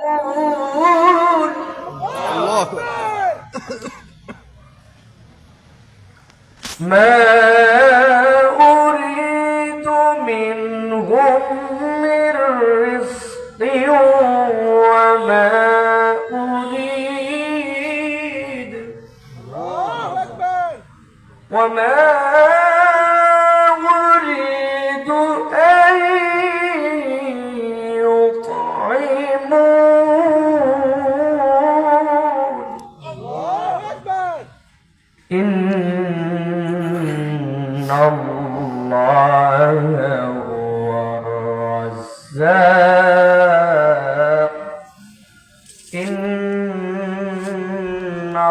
ما أريد منهم من رزق وما أريد أريد أن يطعمون إن الله هو الرزاق إن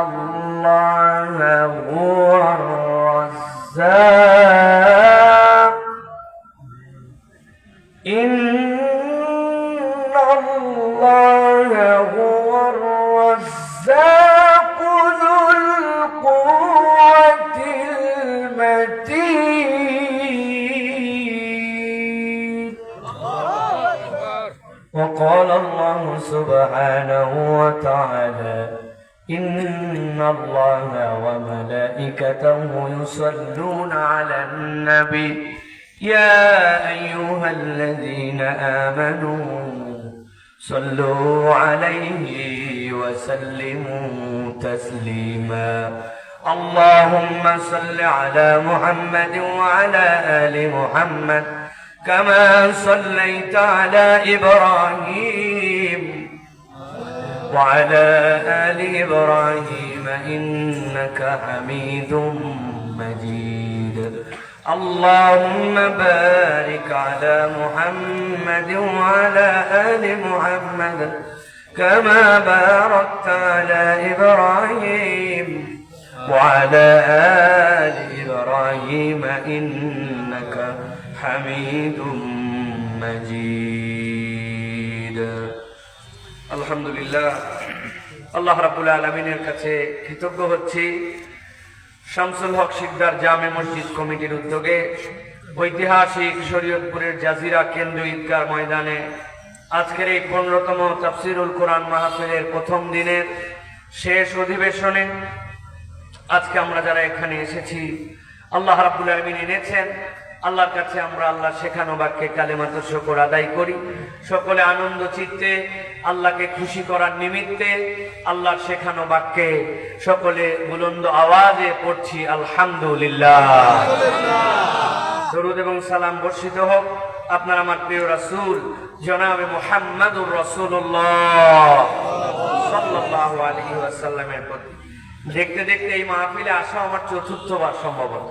الله هو الرزاق إن الله هو الرزاق ذو القوة المتين. وقال الله سبحانه وتعالى إن الله وملائكته يصلون على النبي يا أيها الذين آمنوا صلوا عليه وسلموا تسليما. اللهم صل على محمد وعلى آل محمد كما صليت على إبراهيم وعلى آل إبراهيم إنك حميد مجيد. اللهم بارك على محمد وعلى آل محمد كما باركت على إبراهيم وعلى آل إبراهيم إنك حميد مجيد. আলহামদুলিল্লাহ, আল্লাহ রাব্বুল আলামিনের কাছে কৃতজ্ঞ হচ্ছি। শামসুল হক শিকদার জামে মসজিদ কমিটির উদ্যোগে ঐতিহাসিক শরীয়তপুরের জাজিরা কেন্দ্রীয় ঈদগাহ ময়দানে আজকের এই 15তম তাফসিরুল কোরআন মাহফিলের প্রথম দিনের শেষ অধিবেশনে আজকে আমরা যারা এখানে এসেছি, আল্লাহ রাব্বুল আলামিন এনেছেন, আল্লাহর কাছে আমরা আল্লাহ শেখানো বাক্যে কালেমাত শুকর আদায় করি। সকলে আনন্দ চিত্তে আল্লাহকে খুশি করার নিমিত্তে আল্লাহর শেখানো বাক্যে সকলে বুলন্দ আওয়াজে পড়ছি আলহামদুলিল্লাহ। দরুদ এবং সালাম বর্ষিত হোক আপনার আমার প্রিয় রাসূল জনাবে মুহাম্মদুর রাসূলুল্লাহ সাল্লাল্লাহু আলাইহি ওয়াসাল্লামের প্রতি। দেখতে দেখতে এই মাহফিলে আসা আমার চতুর্থবার সম্ভবত,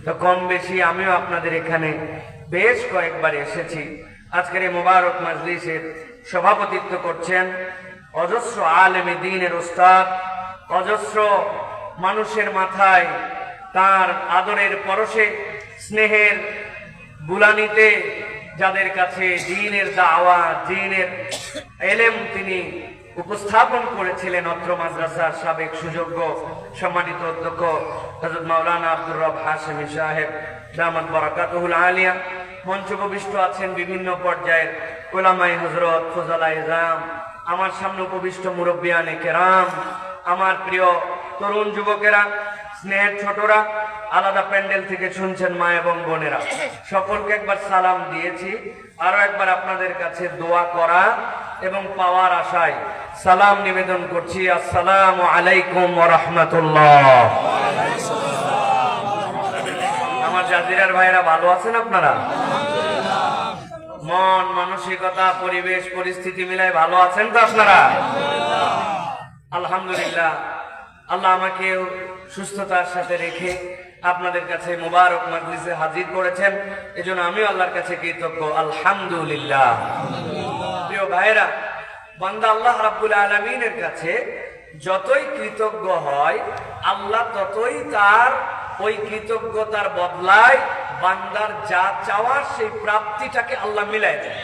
তো কম বেশি আমিও আপনাদের এখানে বেশ কয়েকবার এসেছি। আজকের এই মোবারক মাজলিসের সভাপতিত্ব করছেন অজস্র আলেমে দ্বীনের উস্তাদ, অজস্র মানুষের মাথায় তার আদরের পরশে স্নেহের বুলানিতে যাদের কাছে দ্বীনের দাওয়াত দ্বীনের ইলম তিনি উপস্থাপন করেছিলেন, অত্র মাদ্রাসার সাবেক সুযোগ্য সম্মানিত অধ্যক্ষ হযরত মাওলানা আব্দুর রব হাশেমি সাহেব দামাত বারাকাতুহুল আলিয়া। মঞ্চপ্রবিষ্ট আছেন বিভিন্ন পর্যায়ের উলামায়ে হযরত, ফুজালায়ে ইজলাম, আমার সামনে উপবিষ্ট মুরব্বিয়ানে কেরাম, আমার প্রিয় তরুণ যুবকেরা, স্নেহের ছোটরা, আলাদা প্যান্ডেল থেকে শুনছেন মা এবং বোনেরা, সকলকে একবার সালাম দিয়েছি। আরো একবার আপনাদের কাছে দোয়া করা এবং পাওয়ার আশায় সালাম নিবেদন করছি। আসসালামু আলাইকুম ওয়া রাহমাতুল্লাহ। আমার জাজিরার ভাইরা ভালো আছেন আপনারা? মন মানসিকতা পরিবেশ পরিস্থিতি মিলায় ভালো আছেন তো আপনারা? আলহামদুলিল্লাহ, আল্লাহ আমাকে সুস্থতার সাথে রেখে আপনাদের কাছে মুবারক মাজলিসে হাজির করেছেন, এজন্য আমিও আল্লাহর কাছে কৃতজ্ঞ আলহামদুলিল্লাহ। প্রিয় ভাইরা, বান্দা আল্লাহ রাব্বুল আলামিনের কাছে যতই কৃতজ্ঞ হয় আল্লাহ ততই তার ওই কৃতজ্ঞতার বদলায় বান্দার যা চাওয়ার সেই প্রাপ্তিটাকে আল্লাহ মিলাই দেয়।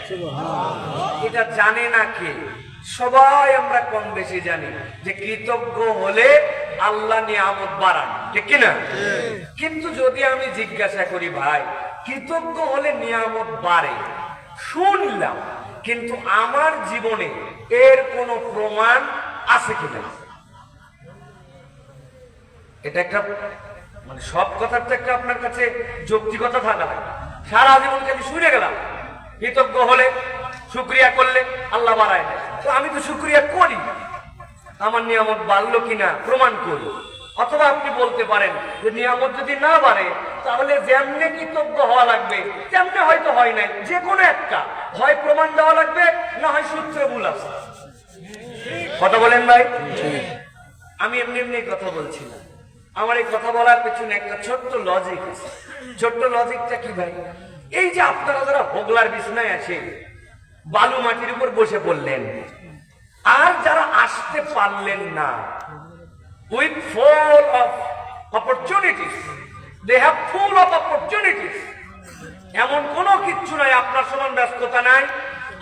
এটা জানে না কে? সবাই আমরা কম বেশি জানি যে কৃতজ্ঞ হলে আল্লাহ নিয়ামত বাড়ান, ঠিক কিনা? কিন্তু যদি আমি জিজ্ঞাসা করি, ভাই কৃতজ্ঞ হলে নিয়ামত বাড়ে শুনলাম, কিন্তু আমার জীবনে এর কোনো প্রমাণ আছে কিনা? এটা একটা মানে সব কথার তো একটা আপনার কাছে যৌক্তিকতা থাকা লাগে। সারা জীবন খালি শুনে গেলাম, কৃতজ্ঞ হলে শুকরিয়া করলে আল্লাহ বাড়ায় না, তো আমি তো শুকরিয়া করি, আমার নিয়ামত বাড়লো কিনা প্রমাণ করি। অথবা আপনি বলতে পারেন যে নিয়ামত যদি না বাড়ে তাহলে যেমনে কৃতজ্ঞ হওয়া লাগবে তেমনি হয়তো হয় নাই, যে কোনো একটা হয় প্রমাণ দেওয়া লাগবে, না হয় সূত্রে ভুল আছে। কথা বলেন ভাই? আমি এমনি এমনি কথা বলছি না, আমার এই কথা বলার পেছনে একটা ছোট্ট লজিক আছে। ছোট্ট লজিকটা কি ভাই? এই যে আপনারা যারা হোগলার বিছনায় আসে বালু মাটির উপর বসে পড়লেন, আর যারা আসতে পারলেন না, with full of opportunities, they have full of opportunities, এমন কোনো কিচ্ছু নাই, আপনার সমান ব্যস্ততা নাই,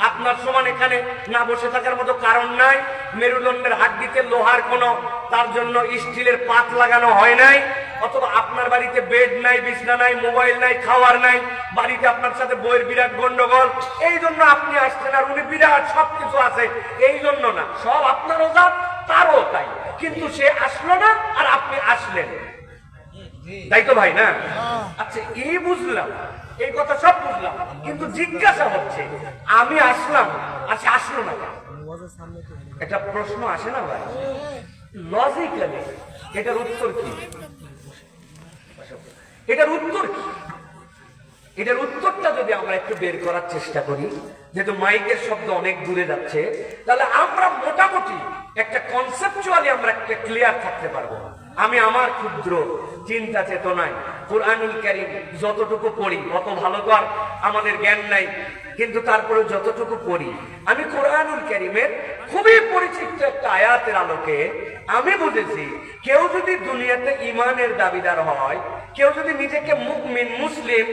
আপনার সমান এখানে না বসে থাকার মতো কারণ নাই, মেরুদণ্ডের হাড্ডিতে লোহার কোনো তার জন্য স্টিলের পাত লাগানো হয় নাই, অথবা আপনার বাড়িতে বেড নাই, বিছনা নাই, মোবাইল নাই, খাওয়ার নাই, বাড়িতে আপনার সাথে বইয়ের বিরাট গন্ডগোল, এই জন্য আপনি আসছেন, আর উনি বিরাট সবকিছু আছে এই জন্য না, সব আপনারও যা তারও তাই, কিন্তু সে আসলো না আর আপনি আসলেন, তাই তো ভাই না? আচ্ছা, এই বুঝলাম, এই কথা সব বুঝলাম, কিন্তু জিজ্ঞাসা হচ্ছে আমি আসলাম আর সে আসলো না, একটা প্রশ্ন আসে না ভাই? লজিক্যালি এটার উত্তর কি? এটার উত্তর কি? এটার উত্তরটা যদি আমরা একটু বের করার চেষ্টা করি, যেহেতু মাইকের শব্দ অনেক দূরে যাচ্ছে, তাহলে আমরা মোটামুটি একটা কনসেপচুয়ালি আমরা একটা ক্লিয়ার থাকতে পারবো। আমি আমার ক্ষুদ্র চিন্তা চেতনায় কুরআনুল কারীম যতটুকু পড়ি, অত ভালো তো আর আমাদের জ্ঞান নাই, কিন্তু তারপরে যতটুকু পড়ি, আমি কুরআনুল কারীমের খুবই পরিচিত একটা আয়াতের আলোকে আমি বুঝেছি, কেউ যদি দুনিয়াতে ঈমানের দাবিদার হয়, কেউ যদি নিজেকে মুমিন মুসলিম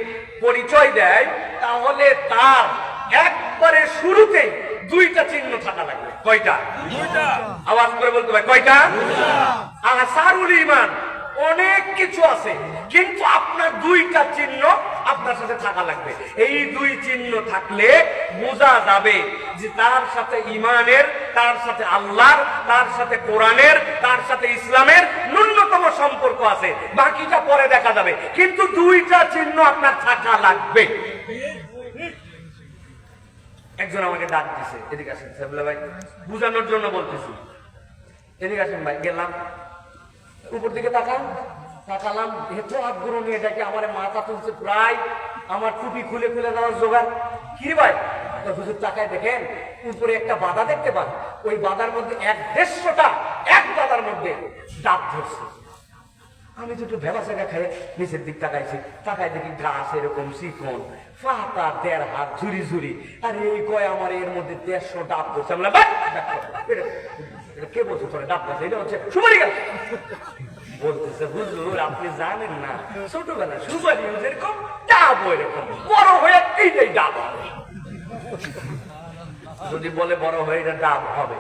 পরিচয় দেয়, তাহলে তার একবারে শুরুতেই দুইটা চিহ্ন থাকা লাগবে। কয়টা? আওয়াজ করে বলতে হবে, কয়টা? আসারুল ঈমান, অনেক কিছু আছে, কিন্তু আপনার দুইটা চিহ্ন আপনার সাথে থাকা লাগবে। এই দুই চিহ্ন থাকলে বোঝা যাবে যে তার সাথে ঈমানের, তার সাথে আল্লাহর, তার সাথে কোরআনের, তার সাথে ইসলামের ন্যূনতম সম্পর্ক আছে, বাকিটা পরে দেখা যাবে, কিন্তু দুইটা চিহ্ন আপনার থাকা লাগবে। একজন আমাকে ডাক দিছে, এদিকে আসেন সাহেবুল্লাহ ভাই, বুঝানোর জন্য বলতেছি, এদিকে আসেন ভাই। গেলাম, উপর দিকে তাকালাম, এত আগ্রহ নিয়ে এটাকে আমার মাথা তুলছে, প্রায় আমার টুপি খুলে খুলে দেওয়ার জোগাড়। কি ভাই? হুজুর তাকায় দেখেন উপরে একটা বাধা দেখতে পান, ওই বাধার মধ্যে 150টা এক বাধার মধ্যে ডাব ধরছে। আমি তো একটু ভেবা সেগা খেয়ে নিচের দিক তাকাইছি, তাকায় দেখি গাছ এরকম চিকন, পাতা 1.5 হাত ঝুরি ঝুরি, আর এই কয় আমার এর মধ্যে 150 ডাব ধরছে। আমরা কে বলছো তোরা ডাব গাছ? এটা হচ্ছে সুপারি গাছ। বলতেছে হুজুর আপনি জানেন না, ছোটবেলা সুপারি যেরকম ডাব এরকম, বড় হয়ে এইটাই ডাব হবে। যদি বলে বড় হয়ে এটা ডাব হবে,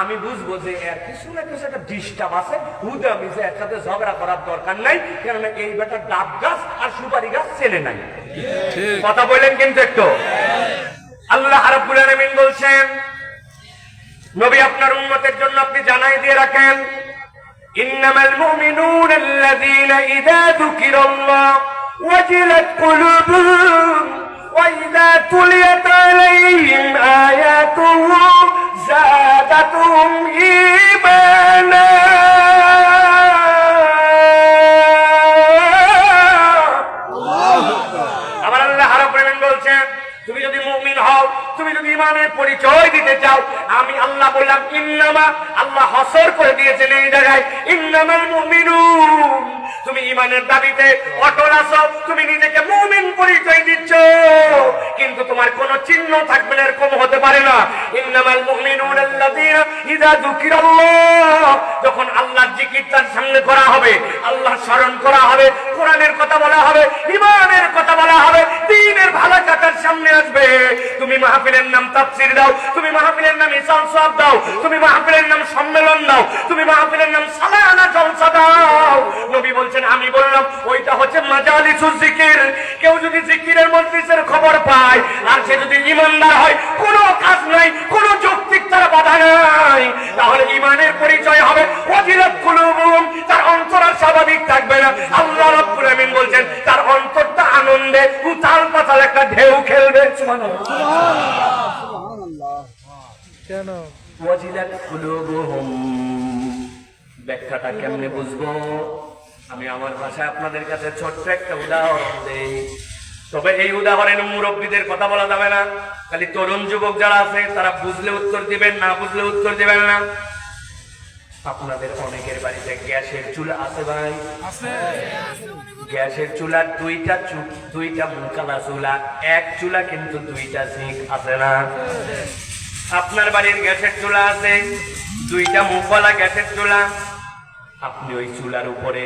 আমি বুঝবো যে এর কিছু না কিছু একটা ডিস্টার্ব আছে, হুদামি যে একসাথে ঝগড়া করার দরকার নাই, কেননা এই বেটা ডাব গাছ আর সুপারি গাছ চেনে নাই। কথা বললেন কিন্তু একটু। আল্লাহ রাব্বুল আলামিন বলছেন, নবী আপনার উম্মতের জন্য আপনি জানাই দিয়ে রাখেন, ইন্নামাল মুমিনুনা আল্লাযীনা ইযা যুকিরাল্লাহ ওয়াজিলাত কুলুবুহুম ওয়া ইযা তুলিয়াত আলাইহিম আয়াতুহু যাদাতুহুম ঈমানা। আমার আল্লাহ রাব্বুল আলামিন বলছেন, তুমি যদি মুমিন হও, তুমি যদি ঈমানের পরিচয় দিতে চাও, আমি আল্লাহ বললাম ইন্নামা, আল্লাহ হসর করে দিয়েছেন এই জায়গায়, ইন্নামাল মুমিনুন, তুমি ঈমানের দাবিতে অটল আছো, তুমি নিজেকে মুমিন পরিচয় দিচ্ছ, কিন্তু তোমার কোনো চিহ্ন থাকবে না, এরকম হতে পারে না। ইন্নামাল মুমিনুনা আল্লাযীনা ইযা যুকিরাল্লাহ, যখন আল্লাহর জিকির তার সামনে করা হবে, আল্লাহ স্মরণ করা হবে, কোরআনের কথা বলা হবে, ঈমানের কথা বলা হবে, দ্বীনের ভালো কাটার সামনে আসবে, তুমি মাহফিলের নাম তাফসীর দাও, তুমি মাহফিলের নাম ইসাল সাহেব দাও, তুমি মাহফিলের নাম সম্মেলন দাও, তুমি মাহফিলের নাম সালানা জলসা দাও, নবী বলছেন আমি বললাম ওইটা হচ্ছে মাজালিসুজ জিকির। কেউ যদি জিকিরের মজলিসের খবর পায় আর সে যদি ঈমানদার হয়, কোনো কাজ নাই, কোনো যৌক্তিকতা তার বাধা নাই, তাহলে ইমানের পরিচয় হবে ওয়াজিলাত কুলুবুহুম, তার অন্তর আর স্বাভাবিক থাকবে না। আল্লাহ রাব্বুল আমিন বলছেন তার অন্তরটা আনন্দে উতাল পাতাল একটা ঢেউ খেলবে। সুবহানাল্লাহ সুবহানাল্লাহ। কেন ওয়াজিলাত কুলুবুহুম? ব্যাখ্যাটা কেমনে বুঝবো? আমি আমার ভাষায় আপনাদের কাছে ছোট্ট একটা উদাহরণ দেই। তবে এই উদাহরণে মুরব্বীদের কথা বলা যাবে না, খালি তরুণ যুবক যারা আছে তারা বুঝলে উত্তর দিবেন, না বুঝলে উত্তর দিবেন না। আপনাদের অনেকের বাড়িতে গ্যাসের চুলা আছে ভাই? গ্যাসের চুলার দুইটা মুখালা চুলা, এক চুলা কিন্তু দুইটা ঝিক আছে না? আপনার বাড়ির গ্যাসের চুলা আছে, দুইটা মুখওয়ালা গ্যাসের চুলা। আপনি ওই চুলার উপরে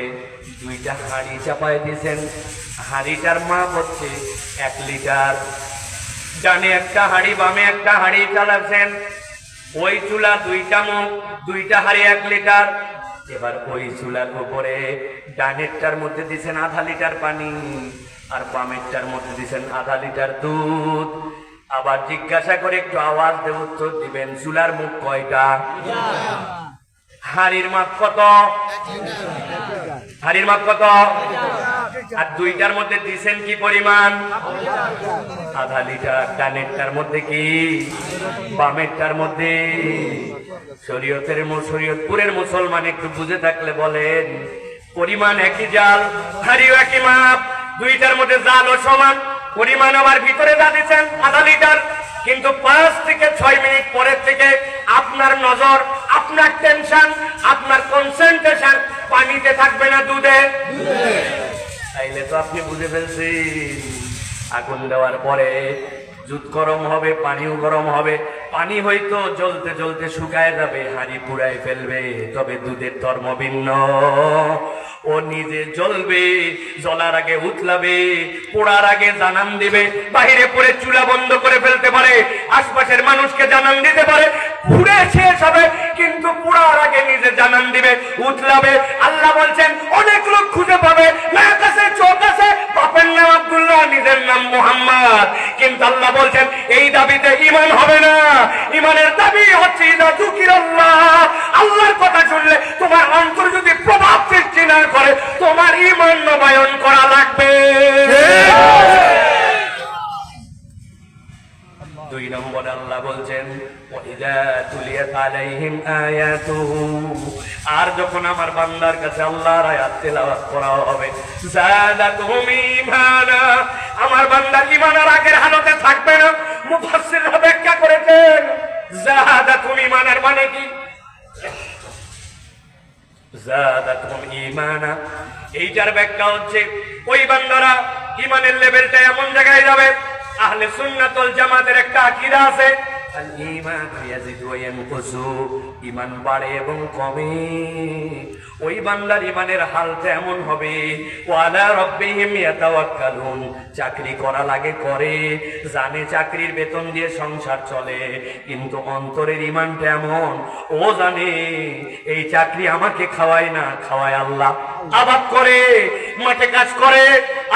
দুইটা হাঁড়ি চাপায় দিয়েছেন। হাঁড়িটার মাপ হচ্ছে 1 লিটার। ডানে একটা হাঁড়ি, বামে একটা হাঁড়ি চালাচ্ছেন। ওই চুলা দুইটা মুখ, দুইটা হাঁড়ি 1 লিটার। এবার ওই চুলার উপরে ডানেরটার মধ্যে দিয়েছেন আধা লিটার পানি, আর বামেরটার মধ্যে দিয়েছেন আধা লিটার দুধ। আবার জিজ্ঞাসা করে একটু আওয়াজ দিয়ে উত্তর দিবেন, চুলার মুখ কয়টা? হাড়ির মাপ কত? হাড়ির মাপ কত? আর দুইটার মধ্যে দিছেন কি পরিমাণ? আধা লিটার। ডানেরটার মধ্যে কি, বামেরটার মধ্যে? শরীয়তপুরের মুসলমান একটু বুঝে থাকলে বলেন, পরিমাণ একই জাল, হাড়িও একই মাপ, দুইটার মধ্যে জালও সমান, পরিমাণ আবার ভিতরে যা দিচ্ছেন আধা লিটার। কিন্তু 5 থেকে 6 মিনিট পরের থেকে আপনার নজর, আপনার টেনশন, আপনার কনসেন্ট্রেশন পানিতে থাকবে না দুধে? তাইলে তো আপনি বুঝে ফেলছেন আগুন দেওয়ার পরে দুধ গরম হবে, পানিও গরম হবে। পানি হয়তো জ্বলতে জ্বলতে শুকায় যাবে, হাঁড়ি পুড়ায় ফেলবে, তবে দুধের ধর্ম ভিন্ন। ও নিজে জ্বলবে, জ্বলার আগে উতলাবে, পোড়ার আগে জানান দিবে। বাহিরে পড়ে চুলা বন্ধ করে ফেলতে পারে, আশপাশের মানুষকে জানান দিতে পারে, পুড়ে শেষ হবে, কিন্তু পোড়ার আগে নিজে জানান দিবে, উতলাবে। আল্লাহ বলছেন অনেক লোক খুঁজে পাবে, না কাছে চোখ আছে, বাপের নাম আব্দুল্লাহ, নিজের নাম মুহাম্মদ, কিন্তু আল্লাহ বলছেন এই দাবিতে ঈমান হবে না। ঈমানের দাবি হচ্ছে ইযা যুকিরাল্লাহ, আল্লাহর কথা শুনলে তোমার অন্তর যদি প্রভাব সৃষ্টি না করে, তোমার ঈমান নবায়ন করা লাগবে। 2 নম্বর আল্লাহ বলছেন ওয়াইযা তুলিয়াত আলাইহিম আয়াতুহু, আর যখন আমার বান্দার কাছে আল্লাহর আয়াত তেলাওয়াত করা হবে, যাদাতুহুম ঈমানা, আমার বান্দার ঈমান আর আগের হালতে থাকবে না। মুফাসসিররা ব্যাখ্যা করেছেন যাদাতুহুম ঈমানের মানে কি? যাদাতুহুম ঈমানা, এইটার ব্যাখ্যা হচ্ছে ওই বান্দারা ঈমানের লেভেলটা এমন জায়গায় যাবে। আহলে সুন্নাত ওয়াল জামাতের একটা আকীদা আছে, আল ঈমান ইয়াজিদু ওয়া ইয়ানকুসু, ঈমান বাড়ে এবং কমে। ওই বান্দার ঈমানের হালটা এমন হবে, ওয়া আলা রাব্বিহিম ইয়াতাওয়াক্কালুন, চাকরি করা লাগে করে, জানে চাকরির বেতন দিয়ে সংসার চলে, কিন্তু অন্তরের ঈমানটা এমন, ও জানে এই চাকরি আমাকে খাওয়ায় না, খাওয়ায় আল্লাহ। আবাদ করে, মাঠে কাজ করে,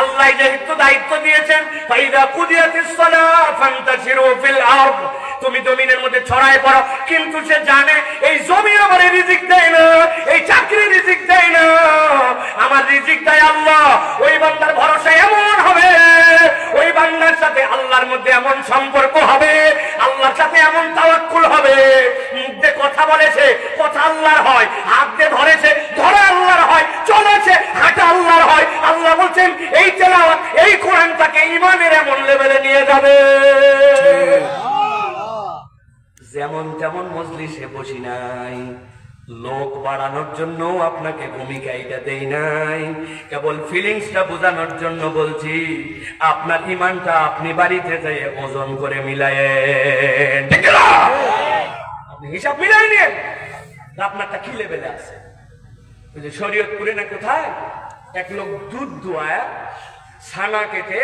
আল্লাহ যেহেতু দায়িত্ব দিয়েছেন, ফাইদা কুদিয়াতিস সালাহ ফান্তাশিরু ফিল আরদ, তুমি জমিনের মধ্যে ছড়ায় পড়ো, কিন্তু সে জানে এই জমিন আমার রিজিক দেয় না, এই চাকরি রিজিক দেয় না, আমার রিজিক দেয় আল্লাহ। ওই বান্দার ভরসা এমন হবে, ওই বান্দার সাথে আল্লাহর মধ্যে এমন সম্পর্ক হবে, আল্লাহর সাথে এমন তাওয়াক্কুল হবে, মুখ দিয়ে কথা বলেছে, কথা আল্লাহর হয়, হাত দিয়ে ধরেছে, ধরা আল্লাহর হয়, চলেছে, হাঁটা আল্লাহর হয়। আল্লাহ বলছেন এই তেলাওয়াত, এই কোরআন তাকে ঈমানের এমন লেভেলে নিয়ে যাবে। যেমন তেমন মজলিসে বসি নাই, লোক বাড়ানোর জন্য আপনাকে ভূমিকা এটা দেই নাই, কেবল ফিলিংসটা বোঝানোর জন্য বলছি। আপনার ঈমানটা আপনি বাড়িতে যেয়ে ওজন করে মিলায়েন, ঠিক না? আপনি হিসাব মিলাই নিন আপনারটা কি লেভেলে আছে। ওই যে শরীয়তপুরে না কোথায় এক লোক দুধ দোয়ায় ছানা কেটে,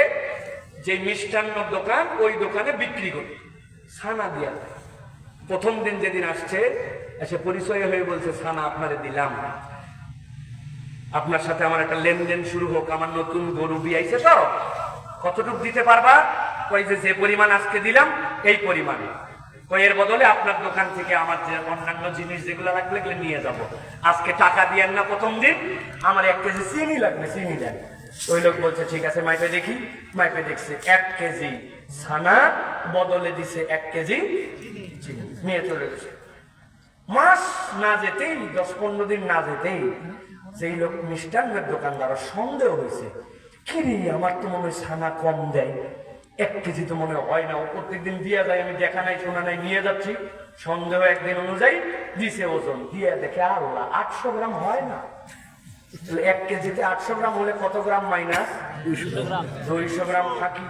যে মিষ্টান্ন দোকান, ওই দোকানে বিক্রি করে ছানা দিয়া। প্রথম দিন যেদিন আসছে, এসে পরিচয় হয়ে বলছে ছানা আপনারে দিলাম, আপনার সাথে আমার একটা লেনদেন শুরু হোক, আমার নতুন গরু বিয়াইছে, তো কতটুকু দিতে পারবা? কই যে পরিমাণ আজকে দিলাম এই পরিমাণে। এর বদলে আপনার দোকান থেকে আমার যে অন্যান্য জিনিস যেগুলো লাগবে এগুলো নিয়ে যাব। আজকে টাকা দিয়েন না, প্রথম দিন আমার 1 কেজি চিনি লাগবে, চিনি দেন। ওই লোক বলছে ঠিক আছে, মাইপে দেখি। মাইপে দেখছে 1 কেজি ছানা বদলে দিছে 1 কেজি চিনি, নিয়ে চলে গেছে। মাস না যেতেই, 10-15 দিন না যেতেই যেই লোক মিষ্টান্নের দোকানদার সন্দেহ হয়েছে, কিরে আমার তো মনে হয় ছানা কম দেয়, 1 কেজি তো মনে হয় না, ও প্রত্যেকদিন দিয়ে যায়, আমি দেখা নাই শোনা নাই, নিয়ে যাচ্ছি। সন্দেহ একদিন অনুযায়ী দিছে, ওজন দিয়ে দেখে আল্লাহ 800 গ্রাম হয় না। 1 কেজিতে 800 গ্রাম হলে কত গ্রাম মাইনাস? 200 গ্রাম ফাঁকি।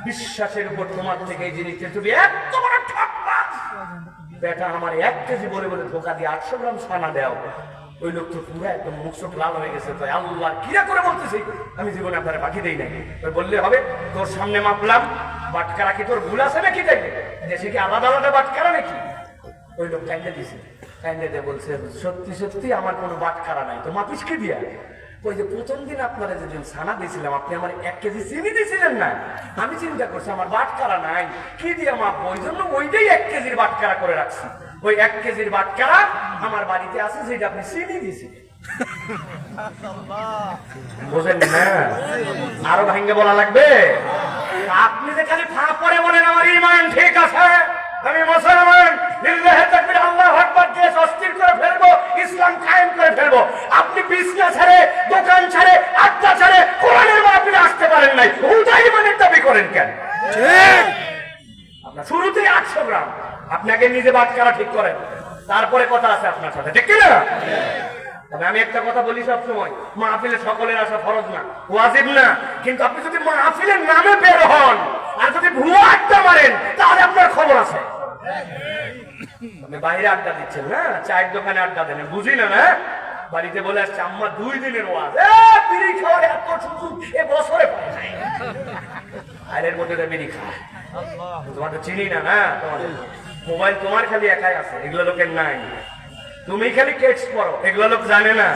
বিশ্বাসের উপর তোমার থেকে এই জিনিসটা তুমি এত বড় ঠকবাজ, বেটা আমার 1 কেজি বলে বলে ধোকা দিয়ে 800 গ্রাম ছানা দেও। ওই লোক তো পুরো একদম মুখ চোখ লাল হয়ে গেছে। তাই আল্লাহ কিরা করে বলতেছি, আমি জীবনে আপনারা বাকি দেই নাই। বললে হবে তোর সামনে মাপলাম, বাটকারা কি তোর ভুল আছে নাকি? তাই দেশে কি আলাদা আলাদা বাটকারা নাকি? ওই লোক কাইন্দে দিছে, কাইন্দে দিয়ে বলছে সত্যি সত্যি আমার কোনো বাটকারা নাই, তো মাপিস কি দিয়া? ওই যে প্রথম দিন আপনারা যেদিন ছানা দিয়েছিলাম, আপনি আমার 1 কেজি চিনি দিয়েছিলেন না, আমি চিন্তা করছি আমার বাটকারা নাই, কি দিয়া মাপবো, ওই জন্য ওইটাই 1 কেজির বাটকারা করে রাখছি। ওই 1 কেজির বাটকারা আমার বাড়িতে আছে, যেটা আপনি চিনি দিয়েছিলেন। বোঝেন না? আরো ভাঙ্গে বলা লাগবে? আপনি যে খালি ফা পরে বলেন আমার ঈমান ঠিক আছে, আমি মুসলমান, লিল্লাহি তাকবীর, আল্লাহু আকবার দিয়ে অস্থির করে ফেলবো, ইসলাম কায়েম করে ফেলবো। আপনি বিজনেস ছেড়ে, দোকান ছেড়ে, আড্ডা ছেড়ে কোরআনের মাহফিলে আসতে পারেন নাই, উল্টা ঈমানের দাবি করেন কেন? ঠিক, আপনার শুরুতেই 800 গ্রাম। আপনাকে নিজে বাটকারা ঠিক করেন, তারপরে কথা আছে আপনার সাথে, ঠিক কিনা? তবে আমি একটা কথা বলি সবসময়, মাহফিলে সকলের আসা ফরজ না, ওয়াজিব না। কিন্তু আপনি যদি মাহফিলের নামে বের হন আর যদি ভুয়া আড্ডা মারেন, তাহলে আপনার খবর আছে। আপনি বাইরে আড্ডা দিচ্ছেন না, চায়ের দোকানে আড্ডা দেন, বুঝি না না? বাড়িতে বলে আসছে আম্মা 2 দিনের ওয়াজ, বিড়ি খাওয়ার এত সুযোগ এ বছরে পায় নাই। আইলের মধ্যে বিড়ি খায়, তোমার তো চিনি না, না তোমাদের মোবাইল তোমার খালি একাই আছে, এগুলো লোকের নাই। তুমি খালি কেটস পড়ো, এগুলো লোক জানে না।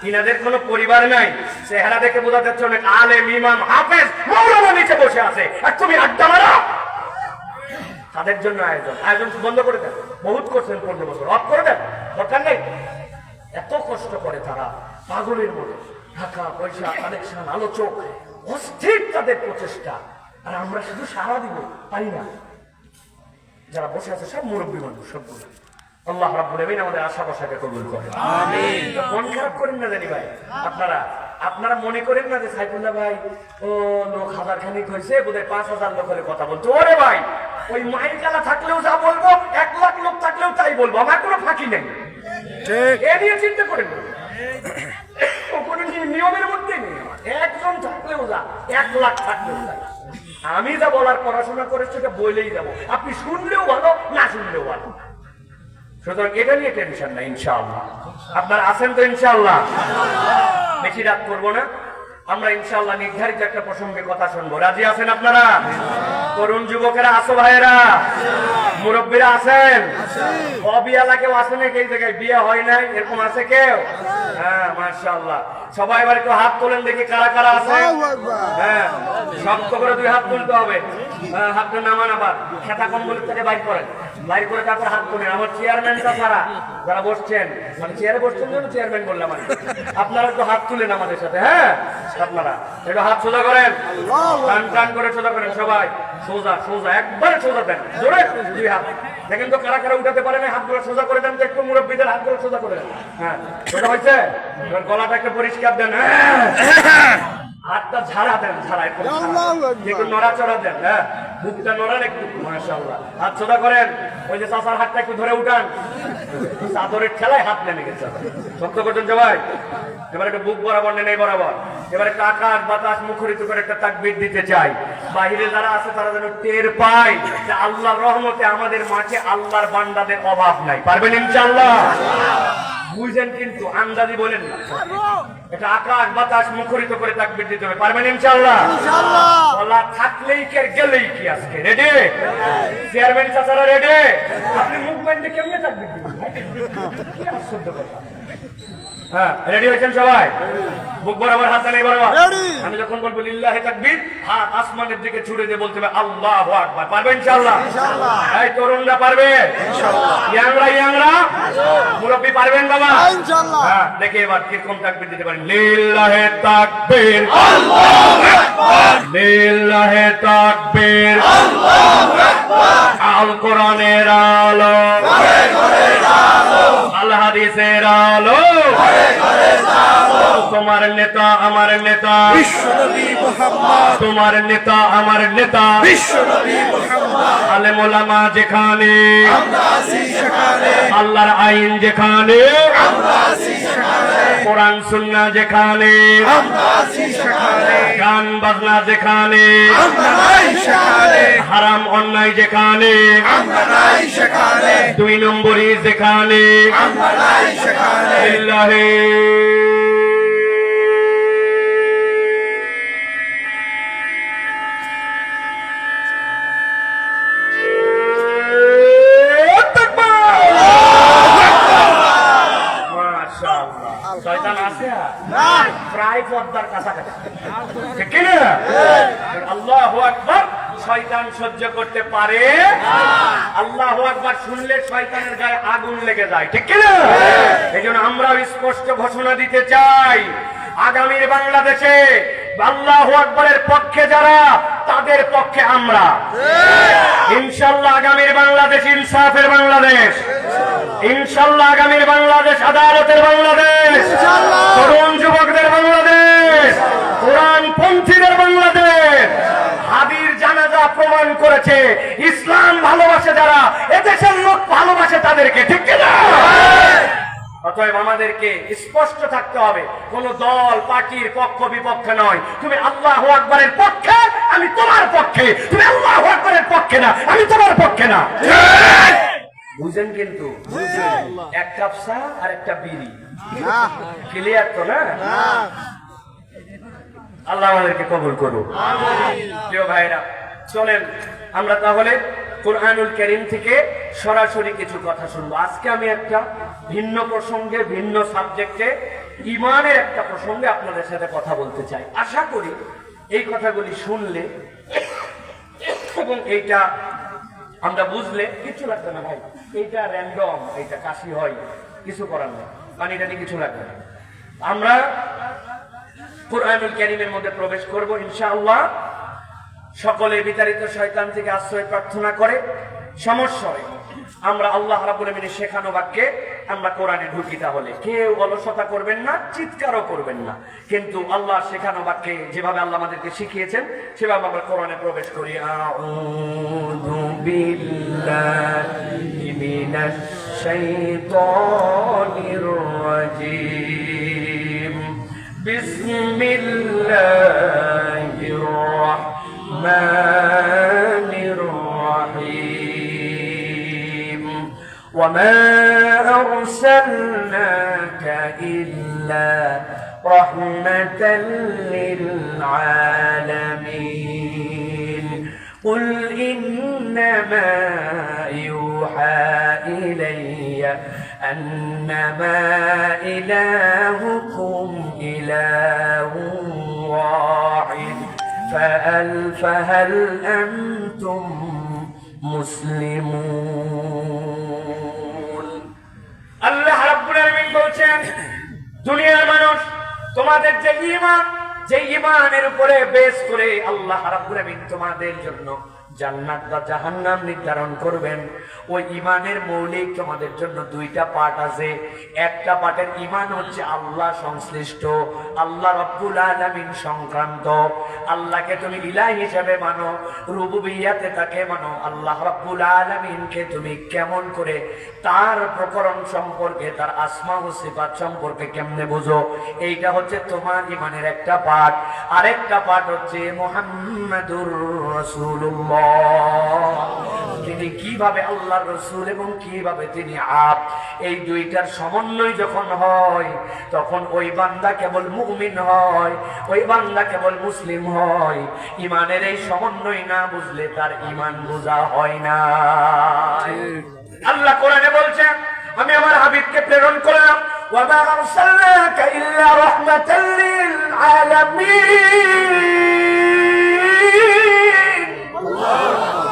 ইনাদের কোনো পরিবার নাই, চেহারা দেখে বোঝা যাচ্ছে অনেক আলেম, ইমাম, হাফেজ, মাওলানা নিচে বসে আছে, আর তুমি আড্ডা মারো। তাদের জন্য আয়োজন, আয়োজন বন্ধ করে দেন। বহুত করছেন 15 বছর, অফ করে দেন, দরকার নেই। এত কষ্ট করে তারা পাগলের মতো, টাকা পয়সা কালেকশন, আলোচক, অস্থির তাদের প্রচেষ্টা, আর আমরা শুধু সারা দিব পারি না। যারা বসে আছে সব মুরব্বী মানুষ, সবগুলো। আল্লাহ রাব্বুল আমিন আমাদের আশা ভরসাকে কবুল করে, আমিন। মন খারাপ করেন না জানি ভাই, আপনারা মনে করেন না যে সাইফুল্লাহ ভাই ও লোক 1000 খানিক হয়েছে, বোধহয় 5000 লোক হলে কথা বলতো। ওরে ভাই, ওই মাইকালা থাকলেও যা বলবো, 1 লাখ লোক থাকলেও তাই বলবো, আমার কোনো ফাঁকি নেই। এ নিয়ে চিন্তা করেন না, কোনো নিয়মের মধ্যে নেই। একজন থাকলেও যা, 1 লাখ থাকলেও তাই। আমি যা বলার পড়াশোনা করে সেটা বলেই যাবো, আপনি শুনলেও ভালো, না শুনলেও ভালো। সুতরাং এটা নিয়ে টেনশন নাই, ইনশাআল্লাহ। আপনারা আছেন তো ইনশাআল্লাহ? বেশি রাত করবো না, আমরা ইনশাআল্লাহ নির্ধারিত একটা প্রসঙ্গে কথা শুনবো। রাজি আছেন আপনারা? তরুণ যুবকেরা আসো, ভাইয়েরা, মুরব্বীরা আছেন, অবিয়ালা কেউ আছে নাকি? এই জায়গায় বিয়ে হয় নাই এরকম আছে কেউ? হ্যাঁ, মাশাআল্লাহ। সবাই এবার একটু হাত তোলেন দেখি কারা কারা আছে। হ্যাঁ, শক্ত করে 2 হাত তুলতে হবে। হাতটা নামান, আবার খেতা কম্বল থেকে বাইর করেন, বাইর করে তারপর হাত তোলেন। আমার চেয়ারম্যানটা ছাড়া যারা বসছেন, মানে চেয়ারে বসছেন জন্য চেয়ারম্যান বললাম আমি, আপনারা একটু হাত তুলেন আমাদের সাথে। হ্যাঁ, আপনারা একটু হাত সোজা করেন, টান টান করে সোজা করেন, সবাই সোজা সোজা, একবারে সোজা দেন, জোরে 2 হাত। দেখেন তো কারা কারা উঠাতে পারে না, হাতগুলো সোজা করে দেন তো, একটু মুরব্বীদের হাতগুলো সোজা করে দেন। হ্যাঁ, সোজা হয়েছে? এবার গলাটা একটু পরিষ্কার দেন, হাতটা ঝাড়া দেন, ঝাড়া একটু নড়াচড়া দেন। হ্যাঁ, বুকটা নড়ান একটু, মাশাআল্লাহ। হাত সোজা করেন, ওই যে চাচার হাতটা একটু ধরে উঠান, চাদরের ঠেলায় হাত নেমে গেছে, শক্ত করছেন সবাই। এবার একটু বুক বরাবর নেন, এই বরাবর। এবার একটা আকাশ বাতাস মুখরিত করে একটা তাকবীর দিতে চাই। বাহিরে যারা আছে তারা যেন টের পায় যে আল্লাহর রহমতে আমাদের মাঝে আল্লাহর বান্দাদের অভাব নাই। পারবেন ইনশাআল্লাহ? বুঝেন কিন্তু, আন্দাজি বলেন না। এটা আকাশ বাতাস মুখরিত করে তাকবীর দিতে হবে। পারবেন ইনশাআল্লাহ? আল্লাহ থাকলেই কি আর গেলেই কি? আজকে রেডি? চেয়ারম্যান চাচারা রেডি? আপনি মুভমেন্টে কেমনে তাকবীর দিবেন? কি আশ্চর্য কথা! হ্যাঁ, রেডি হয়েছেন সবাই? বুক বরাবর, হাত নেই বরাবর। আমি যখন বলবো লিল্লাহি তাকবীর, হাত আসমানের দিকে ছুড়ে দিয়ে বলতে হবে আল্লাহু আকবার। পারবে ইনশাআল্লাহ? এই তরুণরা পারবে ইনশাআল্লাহ? ইয়াংরা মুরব্বি পারবেন বাবা ইনশাআল্লাহ? হ্যাঁ, দেখে এবার কিরকম তাকবীর দিতে পারেন। লিল্লাহি তাকবীর, আল্লাহু আকবার, লিল্লাহি তাকবীর, আল্লাহু আকবার। আল কোরআনের আলো, ঘরে ঘরে আলো, আল হাদিসের আলো, ঘরে ঘরে আলো। তোমার নেতা আমার নেতা বিশ্বনবী মুহাম্মদ, তোমার নেতা আমার নেতা বিশ্বনবী মুহাম্মদ। আলেম ওলামা যেখানে আমরা আছি সেখানে, আল্লাহর আইন যেখানে আমরা আছি সেখানে, কোরআন সুন্নাহ যেখানে আমরা আছি সেখানে, গান বাজনা যেখানে আমরা নাই সেখানে, হারাম অন্যায় যেখানে আমরা নাই সেখানে, দুই নম্বরই যেখানে আমরা নাই সেখানে। লিল্লাহি শয়তান আছে না, প্রায় পর্দার কাছাকাছি, ঠিক না? আল্লাহু আকবার শয়তান সহ্য করতে পারে, আল্লাহু আকবার শুনলে শয়তানের গায়ে আগুন লেগে যায়, ঠিক না? এই জন্য আমরা স্পষ্ট ঘোষণা দিতে চাই, আগামীর বাংলাদেশে আল্লাহু আকবরের পক্ষে যারা, তাদের পক্ষে আমরা ইনশাআল্লাহ। আগামীর বাংলাদেশ ইনসাফের বাংলাদেশ, ইনশাআল্লাহ। আগামীর বাংলাদেশ আদালতের বাংলাদেশ, তরুণ যুবকদের বাংলাদেশ, কোরআন পন্থীদের বাংলাদেশ। হাদির জানাজা প্রমাণ করেছে ইসলাম ভালোবাসে যারা, এদেশের লোক ভালোবাসে তাদেরকে, ঠিক না? অতএব আমাদেরকে স্পষ্ট থাকতে হবে, কোন দল পার্টির পক্ষ বিপক্ষে নয়। তুমি আল্লাহু আকবরের পক্ষে, আমি তোমার পক্ষে। তুমি আল্লাহু আকবরের পক্ষে না, আমি তোমার পক্ষে না। বুঝেন? কিন্তু এক কাপ চা আর একটা বিড়ি, ক্লিয়ার তো না? আল্লাহ আমাদেরকে কবুল করুন। প্রিয় ভাইরা, চলেন আমরা তাহলে কুরআনুল কারীম থেকে সরাসরি কিছু কথা শুনবো। আজকে আমি একটা ভিন্ন প্রসঙ্গে, ভিন্ন সাবজেক্টে, ঈমানের একটা প্রসঙ্গে আপনাদের সাথে কথা বলতে চাই। আশা করি এই কথাগুলি শুনলে এবং এইটা আমরা বুঝলে, কিছু লাগবে না ভাই, এইটা র্যান্ডম, এইটা কাশি হয়, কিছু করার নেই, পানি টানি কিছু লাগবে না। আমরা কুরআনুল কারীমের মধ্যে প্রবেশ করব ইনশাআল্লাহ। সকলে বিতাড়িত শয়তান থেকে আশ্রয় প্রার্থনা করে সমস্যায় আমরা আল্লাহ রাব্বুল আমিনের শেখানো বাক্যে আমরা কোরআনে ঢুকি। তাহলে কেউ অলসতা করবেন না, চিৎকারও করবেন না, কিন্তু আল্লাহ শেখানো বাক্যে যেভাবে আল্লাহ আমাদেরকে শিখিয়েছেন সেভাবে আমরা কোরআনে প্রবেশ করি। আউযু বিল্লাহি মিনাশ শাইতানির রাজীম। বিসমিল্লাহির রাহমানির রাহিম। ওয়ামা আরসালনাকা ইল্লা রাহমাতাল লিল আলামিন। قل إنما يوحى إلي أنما إلهكم إله واحد فهل أنتم مسلمون। আল্লাহ রাব্বুল আলামিন বলছেন, দুনিয়ার মানুষ তোমাদের যে ঈমানের উপরে বেস করে আল্লাহ রাব্বুল আলামিন তোমাদের জন্য জান্নাত বা জাহান্নাম নির্ধারণ করবেন, ওই ঈমানের মৌলিক তোমাদের জন্য দুইটা পার্ট আছে। একটা পার্টের ঈমান হচ্ছে আল্লাহ সংশ্লিষ্ট, আল্লাহ রাব্বুল আলামিন সংক্রান্ত। আল্লাহকে তুমি ইলাহ হিসেবে মানো, রুবুবিয়্যাতে তাকে মানো। আল্লাহ রাব্বুল আলামিনকে তুমি কেমন করে তার প্রকরণ সম্পর্কে, তার আসমা ও সিফাত সম্পর্কে কেমনে বুঝো, এইটা হচ্ছে তোমার ঈমানের একটা পার্ট। আরেকটা পার্ট হচ্ছে মুহাম্মাদুর রাসূলুল্লাহ, তিনি কিভাবে আল্লাহর রাসূল এবং কিভাবে তিনি আপ, এই দুইটার সমন্বয় যখন হয় তখন ওই বান্দা কেবল মুমিন হয়, ওই বান্দা কেবল মুসলিম হয়। ঈমানের এই সমন্বয় না বুঝলে তার ঈমান বোঝা হয় না। আল্লাহ কোরআনে বলছেন, আমি আমার হাবিবকে প্রেরণ করলাম وما أرسلناك إلا رحمة للعالمين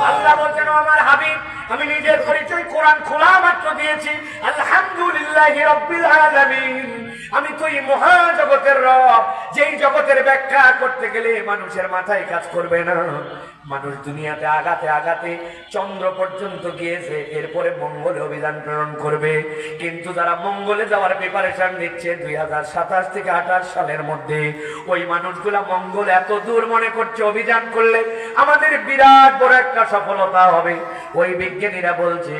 আল্লাহ বলেন আমার হাবিব আমি নিজের পরিচয় কোরআন খোলা মাত্র দিয়েছি আলহামদুলিল্লাহি রাব্বিল আলামিন আমি তো এই মহাজগতের রব যেই জগতের ব্যাখ্যা করতে গেলে মানুষের মাথায় কাজ করবে না মানুষ দুনিয়াতে আগাতে আগাতে চন্দ্র পর্যন্ত গিয়েছে এরপরে মঙ্গলে অভিযান প্রেরণ করবে কিন্তু যারা মঙ্গলে যাওয়ার প্রিপারেশন নিচ্ছে 2027 থেকে 28 সালের মধ্যে ওই মানুষগুলা মঙ্গল এত দূর মনে করছে অভিযান করলে আমাদের বিরাট বড় একটা সফলতা হবে ওই বিজ্ঞানীরা বলছে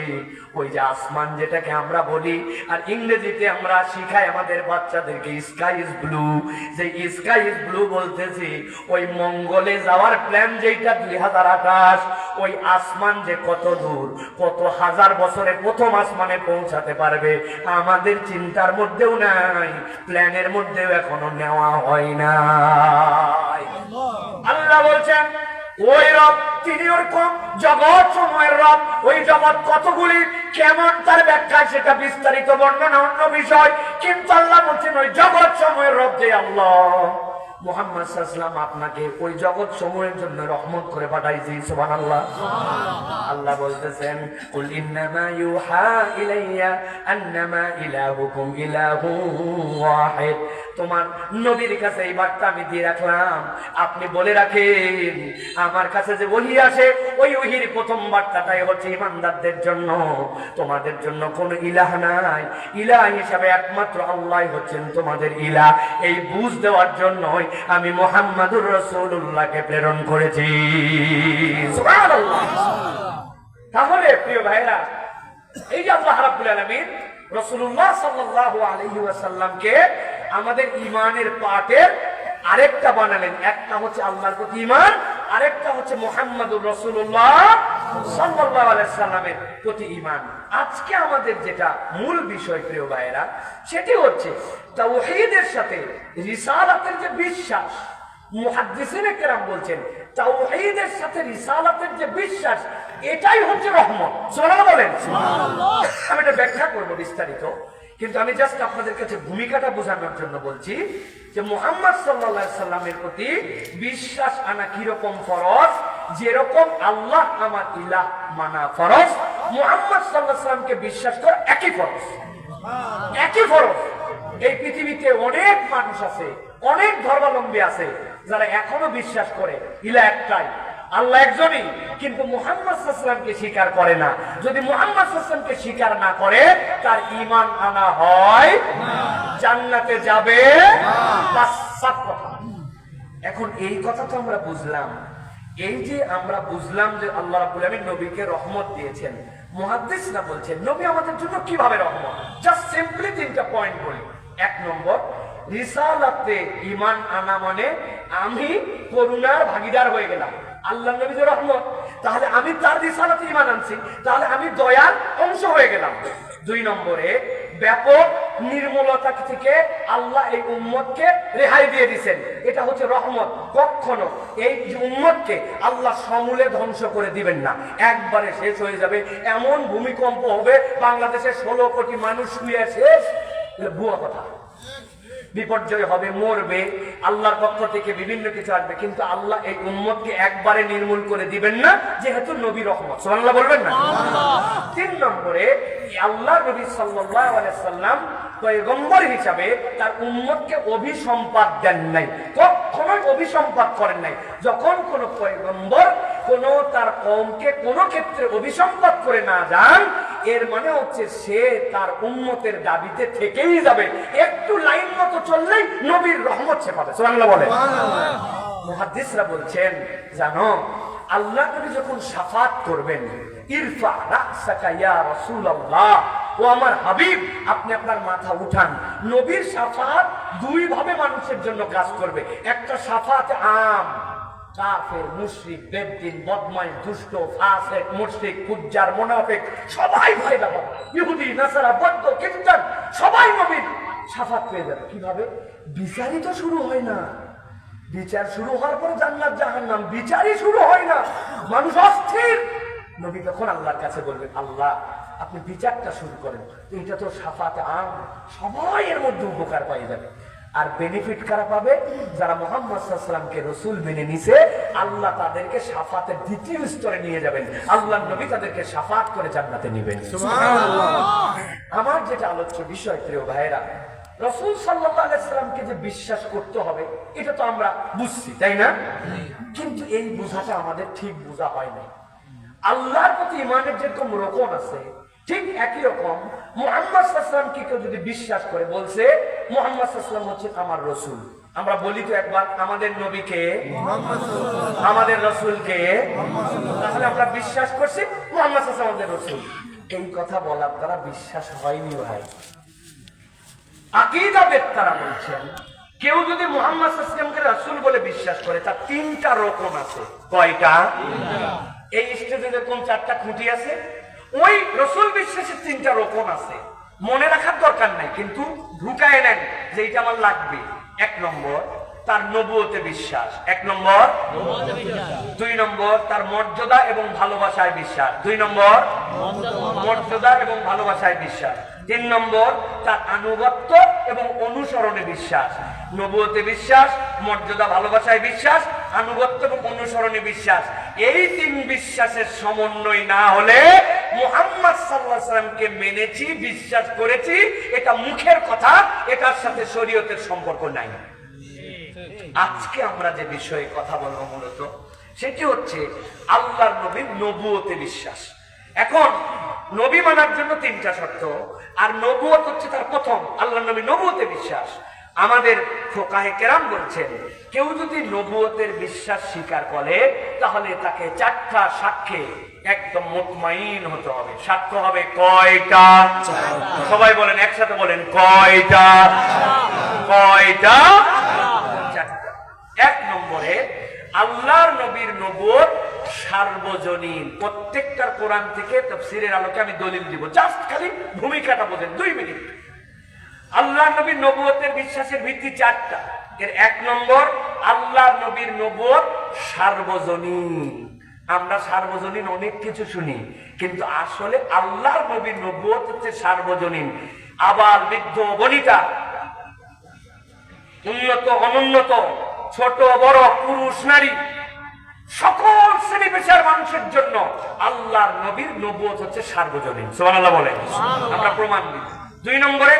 ওই যে আসমান যেটাকে আমরা বলি আর ইংরেজিতে আমরা শিখাই আমাদের বাচ্চাদেরকে স্কাই ইজ ব্লু যে স্কাই ইজ ব্লু বলতেছি ওই মঙ্গলে যাওয়ার প্ল্যান যেটা 2028 ওই আসমান যে কত দূর কত হাজার বছরে প্রথম আসমানে পৌঁছাতে পারবে আমাদের চিন্তার মধ্যেও নাই প্ল্যানের মধ্যেও এখনো নেওয়া হয় না আল্লাহ বলছেন ওই রব তিনি ওরকম জগৎ সময়ের রব ওই জগৎ কতগুলি কেমন তার ব্যাখ্যা সেটা বিস্তারিত বর্ণনা অন্য বিষয় কিন্তু আল্লাহ বলছেন ওই জগৎ সময়ের রব যে আল্লাহ মুহাম্মদ সাল্লাল্লাহু আলাইহি ওয়াসাল্লাম আপনাকে ওই জগৎ সমূহের জন্য রহমত করে পাঠাইছি সুবহানাল্লাহ আল্লাহ বলতেছেন কুল ইন্নামা ইউহা ইলাইয়া আন্নামা ইলাহুকুম ইলাহুন ওয়াহিদ তোমার নবীর কাছে এই বার্তা আমি দিয়ে রাখলাম আপনি বলে রাখেন আমার কাছে যে ওহী আসে ওই ওহীর প্রথম বার্তাটাই হচ্ছে ঈমানদারদের জন্য তোমাদের জন্য কোনো ইলাহ নাই ইলাহ হিসাবে একমাত্র আল্লাহই হচ্ছেন তোমাদের ইলাহ এই বুঝ দেওয়ার জন্য আমি মুহাম্মাদুর রাসূলুল্লাহকে প্রেরণ করেছি সুবহানাল্লাহ তাহলে প্রিয় ভাইরা এই যে আল্লাহ রাব্বুল আলামিন রাসূলুল্লাহ সাল্লাল্লাহু আলাইহি ওয়াসাল্লামকে আমাদের ঈমানের পার্টের আরেকটা বানালেন একটা হচ্ছে আল্লাহর প্রতি ঈমান আরেকটা হচ্ছে মুহাম্মাদুর রাসূলুল্লাহ সাল্লাল্লাহু আলাইহি ওয়াসাল্লামের প্রতি ঈমান আজকে আমাদের যেটা মূল বিষয় প্রিয় ভাইরা সেটি হচ্ছে তাওহীদের সাথে রিসালাতের যে বিশ্বাস মুহাদ্দিসিনে কেরাম বলছেন তাওহীদের সাথে রিসালাতের যে বিশ্বাস এটাই হচ্ছে রহমত সুবহানাল্লাহ বলেন সুবহানাল্লাহ আমি এটা ব্যাখ্যা করব বিস্তারিত কিন্তু আমি জাস্ট আপনাদের কাছে ভূমিকাটা বোঝানোর জন্য বলছি যে মুহাম্মদ সাল্লাল্লাহু আলাইহি সাল্লামের প্রতি বিশ্বাস আনা কিরকম ফরজ যেরকম আল্লাহ আমার ইলাহ মানা ফরজ মুহাম্মদ সাল্লাল্লাহু আলাইহি সাল্লামকে বিশ্বাস করা একই ফরজ একই ফরজ এই পৃথিবীতে অনেক মানুষ আছে অনেক ধর্মাবলম্বী আছে যারা এখনো বিশ্বাস করে ইলাহ একটাই আল্লাহ একজনই কিন্তু মুহাম্মদ সাল্লাল্লাহু আলাইহি ওয়াসাল্লামকে স্বীকার করে না যদি মুহাম্মদ সাল্লাল্লাহু আলাইহি ওয়াসাল্লামকে স্বীকার না করে তার ঈমান আনা হয় না জান্নাতে যাবে না বাস সব কথা এখন এই কথা তো আমরা বুঝলাম এই যে আমরা বুঝলাম যে আল্লাহ রাব্বুল আলামিন নবীকে রহমত দিয়েছেন মুহাদ্দিসরা বলছেন নবী আমাদের জন্য কিভাবে রহমত জাস্ট সিম্পলি তিনটা পয়েন্ট বলি এক নম্বর রিসালাতে ঈমান আনা মানে আমি করুণার ভাগীদার হয়ে গেলাম আল্লাহ নবী যে রহমত তাহলে আমি তার রিসালাতে ঈমান আনছি তাহলে আমি দয়ার অংশ হয়ে গেলাম দুই নম্বরে ব্যাপক নির্মলতা থেকে আল্লাহ এই উম্মতকে রেহাই দিয়ে দিয়েছেন এটা হচ্ছে রহমত কখনো এই উম্মতকে আল্লাহ সমূলে ধ্বংস করে দিবেন না একবারে শেষ হয়ে যাবে এমন ভূমিকম্প হবে বাংলাদেশে 16 কোটি মানুষ শুয়ে শেষ ভুয়া কথা বিপর্যয় হবে মরবে আল্লাহর পক্ষ থেকে বিভিন্ন কিছু আসবে কিন্তু আল্লাহ এই উম্মতকে একবারে নির্মূল করে দিবেন না যেহেতু নবী রহমত সুবহানাল্লাহ বলবেন না তিন নম্বরে আল্লাহ নবী সাল্লাল্লাহু আলাইহি ওয়াসাল্লাম পয়গম্বর হিসাবে তার উম্মতকে অভিসম্পাদ দেন নাই কখনোই অভিসম্পাদ করেন নাই যখন কোন পয়গম্বর কোন তার কওমকে কোন ক্ষেত্রে অভিসম্পাদ করে না যান এর মানে হচ্ছে সে তার উম্মতের দাবিতে থেকেই যাবে একটু লাইন মতো চললেই নবীর রহমত সে পাবে সুবহানাল্লাহ বলে মুহাদ্দিসরা বলছেন জানো আল্লাহ নবী যখন শাফাত করবেন ইরফা রাসাকা ইয়া রাসূলুল্লাহ ও আমার হাবিব আপনি আপনার মাথা উঠান নবীর শাফাত দুই ভাবে মানুষের জন্য কাজ করবে একটা শাফাত আম কাফের মুশরিক বেঈমান বদমাইশ দুষ্ট ফাসিক মুশরিক ফুজ্জার মুনাফিক সবাই ফায়দা পাবে ইহুদি নাসারা বৌদ্ধ খ্রিস্টান সবাই নবীর শাফাত পেয়ে যাবে কিভাবে বিচারই তো শুরু হয় না বিচার শুরু হওয়ার পর জান্নাত জাহান্নাম বিচারই শুরু হয় না মানুষ অস্থির নবী তখন আল্লাহর কাছে বলবেন আল্লাহ আপনি বিচারটা শুরু করেন, এটা তো শাফাতে আম, সবাই এর মধ্যে উপকার পাই যাবে। আর বেনিফিট কারা পাবে? যারা মুহাম্মদ সাল্লাল্লাহু আলাইহি ওয়াসাল্লামকে রাসূল মেনে নিছে, আল্লাহ তাদেরকে শাফাতের দ্বিতীয় স্তরে নিয়ে যাবেন, আল্লাহর নবী তাদেরকে শাফাত করে জান্নাতে নেবেন। সুবহানাল্লাহ। আমার যেটা আলোচ্য বিষয় প্রিয় ভাইরা, রাসূল সাল্লাল্লাহু আলাইহি ওয়াসাল্লামকে যে বিশ্বাস করতে হবে এটা তো আমরা বুঝছি, তাই না? কিন্তু এই বোঝাটা আমাদের ঠিক বোঝা হয় না। আল্লাহর প্রতি ঈমানের যেরকম রকম আছে, ঠিক একই রকম মুহাম্মদ সাল্লাল্লাহু আলাইহি ওয়াসাল্লামকে কেউ যদি বিশ্বাস করে, বলছে মুহাম্মদ সাল্লাল্লাহু আলাইহি ওয়াসাল্লাম হচ্ছে আমার রাসূল, আমরা বলি তো একবার আমাদের নবীকে, আমাদের রাসূলকে, তাহলে আমরা বিশ্বাস করছি মুহাম্মদ সাল্লাল্লাহু আলাইহি ওয়াসাল্লাম আমাদের রাসূল। এই কথা বলার দ্বারা বিশ্বাস হয়নি ভাই। আকীদাবিদ তারা বলছেন, কেউ যদি মুহাম্মদ সাল্লাল্লাহু আলাইহি ওয়াসাল্লামকে রাসূল বলে বিশ্বাস করে, তার তিনটা রকম আছে। কয়টা? এই স্টেজে যেরকম চারটা খুঁটি আছে, ওই রাসূল বিশ্বাসের তিনটা রকম আছে। মনে রাখার দরকার নাই, কিন্তু ঢুকায় নেন যে এটা আমার লাগবে। এক নম্বর তার নবুয়তে বিশ্বাস, এক নম্বর দুই নম্বর তার মর্যাদা এবং ভালোবাসায় বিশ্বাস, দুই নম্বর মর্যাদা এবং ভালোবাসায় বিশ্বাস, তিন নম্বর তার আনুগত্য এবং অনুসরণে বিশ্বাস। নবুয়তে বিশ্বাস, মর্যাদা ভালোবাসায় বিশ্বাস, আনুগত্য এবং অনুসরণে বিশ্বাস। এই তিন বিশ্বাসের সমন্বয় না হলে মুহাম্মদ সাল্লাল্লাহু আলাইহি ওয়াসাল্লামকে মেনেছি, বিশ্বাস করেছি, এটা মুখের কথা, এটার সাথে শরীয়তের সম্পর্ক নাই। আজকে আমরা যে বিষয়ে কথা বলবো মূলত সেটি হচ্ছে আল্লাহর নবীর নবুয়তে বিশ্বাস। এখন নবী মানার জন্য তিনটা শর্ত, আর নবুয়ত হচ্ছে তার প্রথম। আল্লাহর নবী নবুয়তে বিশ্বাস। আমাদের ফুকাহে কেরাম বলছেন, কেউ যদি নবুয়তের বিশ্বাস স্বীকার করে তাহলে তাকে চারটা সাক্ষ্যে একদম মুতমাইন হতে হবে। সাক্ষ্য হবে কয়টা? সবাই বলেন, একসাথে বলেন, কয়টা? কয়টা? চারটা। এক নম্বরে আল্লাহর নবীর নবুয়ত সার্বজনীন। প্রত্যেকটার কোরআন থেকে তাফসীরের আলোকে আমি দলিল দিব, জাস্ট খালি ভূমিকাটা বোঝেন 2 মিনিট। আল্লাহর নবীর নবুয়তের বিশ্বাসের ভিত্তি চারটা। এর এক নম্বর, আল্লাহর নবীর নবুয়ত সার্বজনীন। আমরা সার্বজনীন অনেক কিছু শুনি, কিন্তু আসলে আল্লাহর নবীর নবুয়ত হচ্ছে সার্বজনীন। আবার বৃদ্ধ বনিতা, উন্নত অনুন্নত, ছোট বড়, পুরুষ নারী, সকল শ্রেণী পেশার মানুষের জন্য আল্লাহর নবীর নবুয়ত হচ্ছে সার্বজনীন। সুবহানাল্লাহ বলেন। আমরা প্রমাণ দিই। 2 নম্বরে,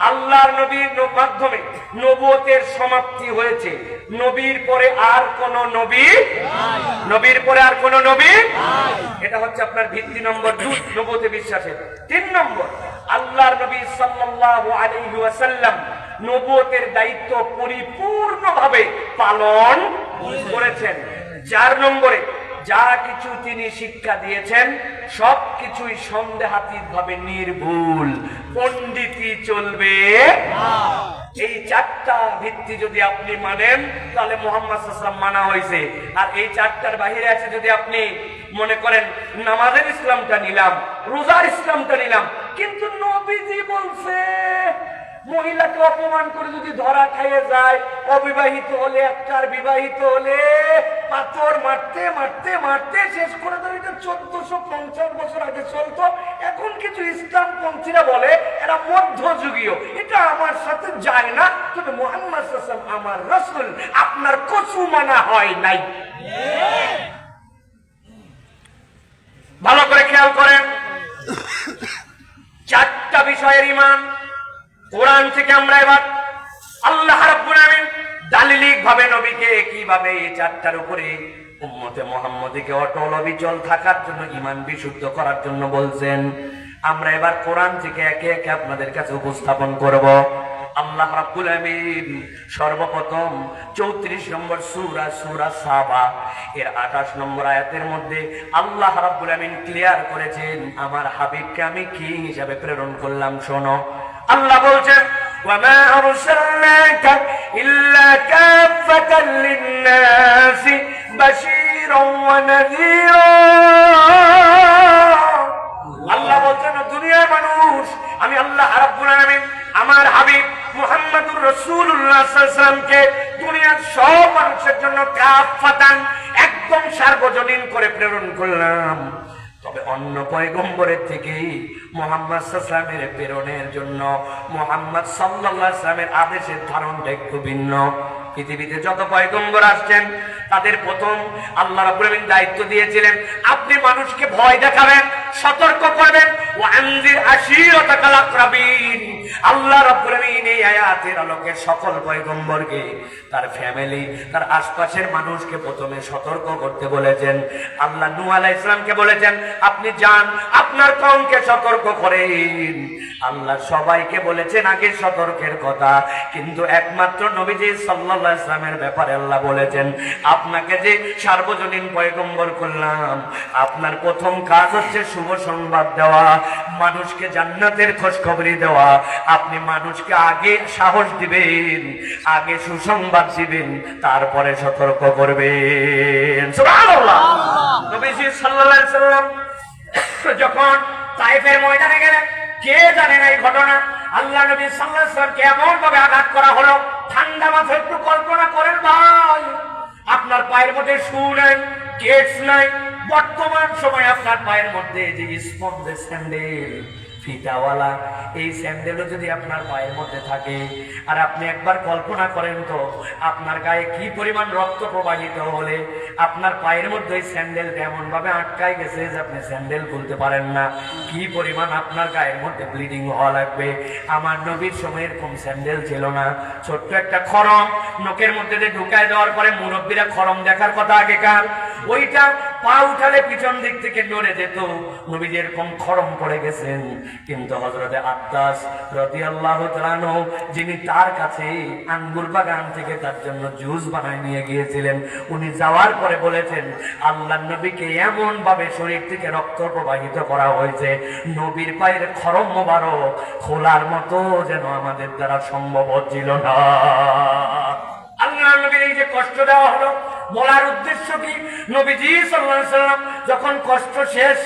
আল্লাহর নবীর মাধ্যমে নবুয়তের সমাপ্তি হয়েছে। নবীর পরে আর কোন নবী নাই, নবীর পরে আর কোন নবী নাই। এটা হচ্ছে আপনার ভিত্তি নম্বর 2 নবুয়তে বিশ্বাসের। 3 নম্বর, আল্লাহর নবী সাল্লাল্লাহু আলাইহি ওয়াসাল্লাম নবুয়তের দায়িত্ব পরিপূর্ণভাবে পালন করেছেন। 4 নম্বরে, যা কিছু তিনি শিক্ষা দিয়েছেন সবকিছুই সন্দেহাতীত ভাবে নির্ভুল, পণ্ডিতি চলবে না। এই চারটা ভিত্তি যদি আপনি মানেন তাহলে মুহাম্মদ সাল্লাল্লাহু আলাইহি ওয়াসাল্লাম মানা হয়েছে। আর এই চারটার বাহিরে আছে যদি আপনি মনে করেন নামাজের ইসলামটা নিলাম, রোজার ইসলামটা নিলাম, কিন্তু নবীজি বলছে মহিলাকে অপমান করে যদি ধরা খাইয়ে যায়, অবিবাহিত হলে একটার, বিবাহিত হলে পাথর মারতে মারতে মারতে শেষ করে দেবে। এটা 1450 বছর আগে চলতো। এখন কিছু ইসলাম পন্থীরা বলে এরা মধ্যযুগীয়, এটা আমার সাথে যায় না। তবে মুহাম্মদ সাল্লাল্লাহু আলাইহি ওয়াসাল্লাম আমার রাসূল, আপনার কসু মানা হয় নাই। ভালো করে খেয়াল করেন, 4টা বিষয়ের ঈমান কোরআন থেকে আমরা এবার আল্লাহ রাব্বুল আলামিন দালিলিক ভাবে নবীকে কিভাবে এই 4টার উপরে উম্মতে মুহাম্মদীকে অটল অবিচল থাকার জন্য, ঈমান বিশুদ্ধ করার জন্য বলছেন। আমরা এবার কোরআন থেকে একে একে আপনাদের কাছে উপস্থাপন করব। আল্লাহ রাব্বুল আলামিন সর্বপ্রথম 34 নম্বর সূরা সাবা এর 28 নম্বর আয়াতের মধ্যে আল্লাহ রাব্বুল আলামিন ক্লিয়ার করেছেন আমার হাবিবকে আমি কি হিসাবে প্রেরণ করলাম। শোনো, আল্লাহ বলছেন, ওয়ামা আরসালনাকা ইল্লা কাফাতাল লিন-নাসি বাশীরাও ওয়া নাযীরা। আল্লাহ বলছেন, দুনিয়ার মানুষ, আমি আল্লাহ রাব্বুল আলামিন আমার হাবিব মুহাম্মদুর রাসূলুল্লাহ সাল্লাল্লাহু আলাইহি ওয়াসাল্লামকে দুনিয়ার সব মানুষের জন্য কাফাতান, একদম সার্বজনীন করে প্রেরণ করলাম। তবে তবে অন্য পয়গম্বরের থেকে মুহাম্মদ সাল্লাল্লাহু আলাইহি ওয়াসাল্লামের প্রেরণের জন্য মুহাম্মদ সাল্লাল্লাহু আলাইহি ওয়াসাল্লামের আদেশের ধারণটা একটু ভিন্ন। পৃথিবীতে যত পয়গম্বর আসছেন তাদের প্রথম আল্লাহ রাব্বুল আলামিন দায়িত্ব দিয়েছিলেন, আপনি মানুষকে ভয় দেখাবেন, সতর্ক করবেন। ওয়ানজির আশীরাতাকাল আকরাবিন। আল্লাহ রাব্বুল আলামিন এই আয়াতের আলোকে সকল পয়গম্বরকে, তার ফ্যামিলি, তার আশপাশের মানুষকে প্রথমে সতর্ক করতে বলেছেন। আল্লাহ নূহ আলাইহিস সালামকে বলেছেন, আপনি যান আপনার কওমকে সতর্ক করেন। আল্লাহ সবাইকে বলেছেন আগে সতর্কের কথা, কিন্তু একমাত্র নবীজি সাল্লাল্লাহু আলাইহি ওয়াসাল্লামের ব্যাপারে আল্লাহ বলেছেন, আপনাকে যে সার্বজনীন পয়গম্বর করলাম, আপনার প্রথম কাজ হচ্ছে শুভ সংবাদ দেওয়া, মানুষকে জান্নাতের খোঁজখবরি দেওয়া। আপনি মানুষকে আগে সাহস দিবেন, আগে সুসংবাদ দিবেন, তারপরে সতর্ক করবেন। সুবহানাল্লাহ। নবীজি সাল্লাল্লাহু আলাইহি ওয়াসাল্লাম যখন তায়েফের ময়দানে গেলেন, কে জানেন এই ঘটনা? আল্লাহ নবী সাল্লাল্লাহু আলাইহি ওয়াসাল্লামকে এমন ভাবে আঘাত করা হলো, ঠান্ডা মাথায় একটু কল্পনা করেন ভাই, আপনার পায়ের মধ্যে শু নাই, কেটস নাই, বর্তমান সময় আপনার পায়ের মধ্যে যে স্পঞ্জের স্যান্ডেল ফিতাওয়ালা, এই স্যান্ডেলও যদি আপনার পায়ের মধ্যে থাকে, আর আপনি একবার কল্পনা করেন তো আপনার গায়ে কি পরিমাণ রক্ত প্রবাহিত হলে আপনার পায়ের মধ্যে এই স্যান্ডেল এমন ভাবে আটকায় গেছে যে আপনি স্যান্ডেল খুলতে পারেন না, কি পরিমাণ আপনার গায়ের মধ্যে ব্লিডিং হওয়া লাগবে। আমার নবীর সময় এরকম স্যান্ডেল ছিল না, ছোট্ট একটা খরম নখের মধ্যে দিয়ে ঢুকায় দেওয়ার পরে মুরব্বীরা খরম দেখার কথা আগেকার, ওইটা পা উঠালে পিছন দিক থেকে নড়ে যেত। নবী যেরকম খরম পড়ে গেছেন, কিন্তু হযরতে আব্বাস রাদিয়াল্লাহু তাআলা আনহু, যিনি তার কাছে আঙ্গুর বাগান থেকে তার জন্য জুস বানায় নিয়ে গিয়েছিলেন, উনি যাওয়ার পরে বলেছেন, আল্লাহর নবীকে এমন ভাবে শরীর থেকে রক্ত প্রবাহিত করা হয়েছে, নবীর পায়ের খরম মোবারক খোলার মতো যেন আমাদের দ্বারা সম্ভব হচ্ছিল না। আল্লাহর নবীর এই যে কষ্ট দেওয়া হলো, বলার উদ্দেশ্য কি? নবীজি সাল্লাল্লাহু আলাইহি ওয়াসাল্লাম যখন কষ্ট শেষ,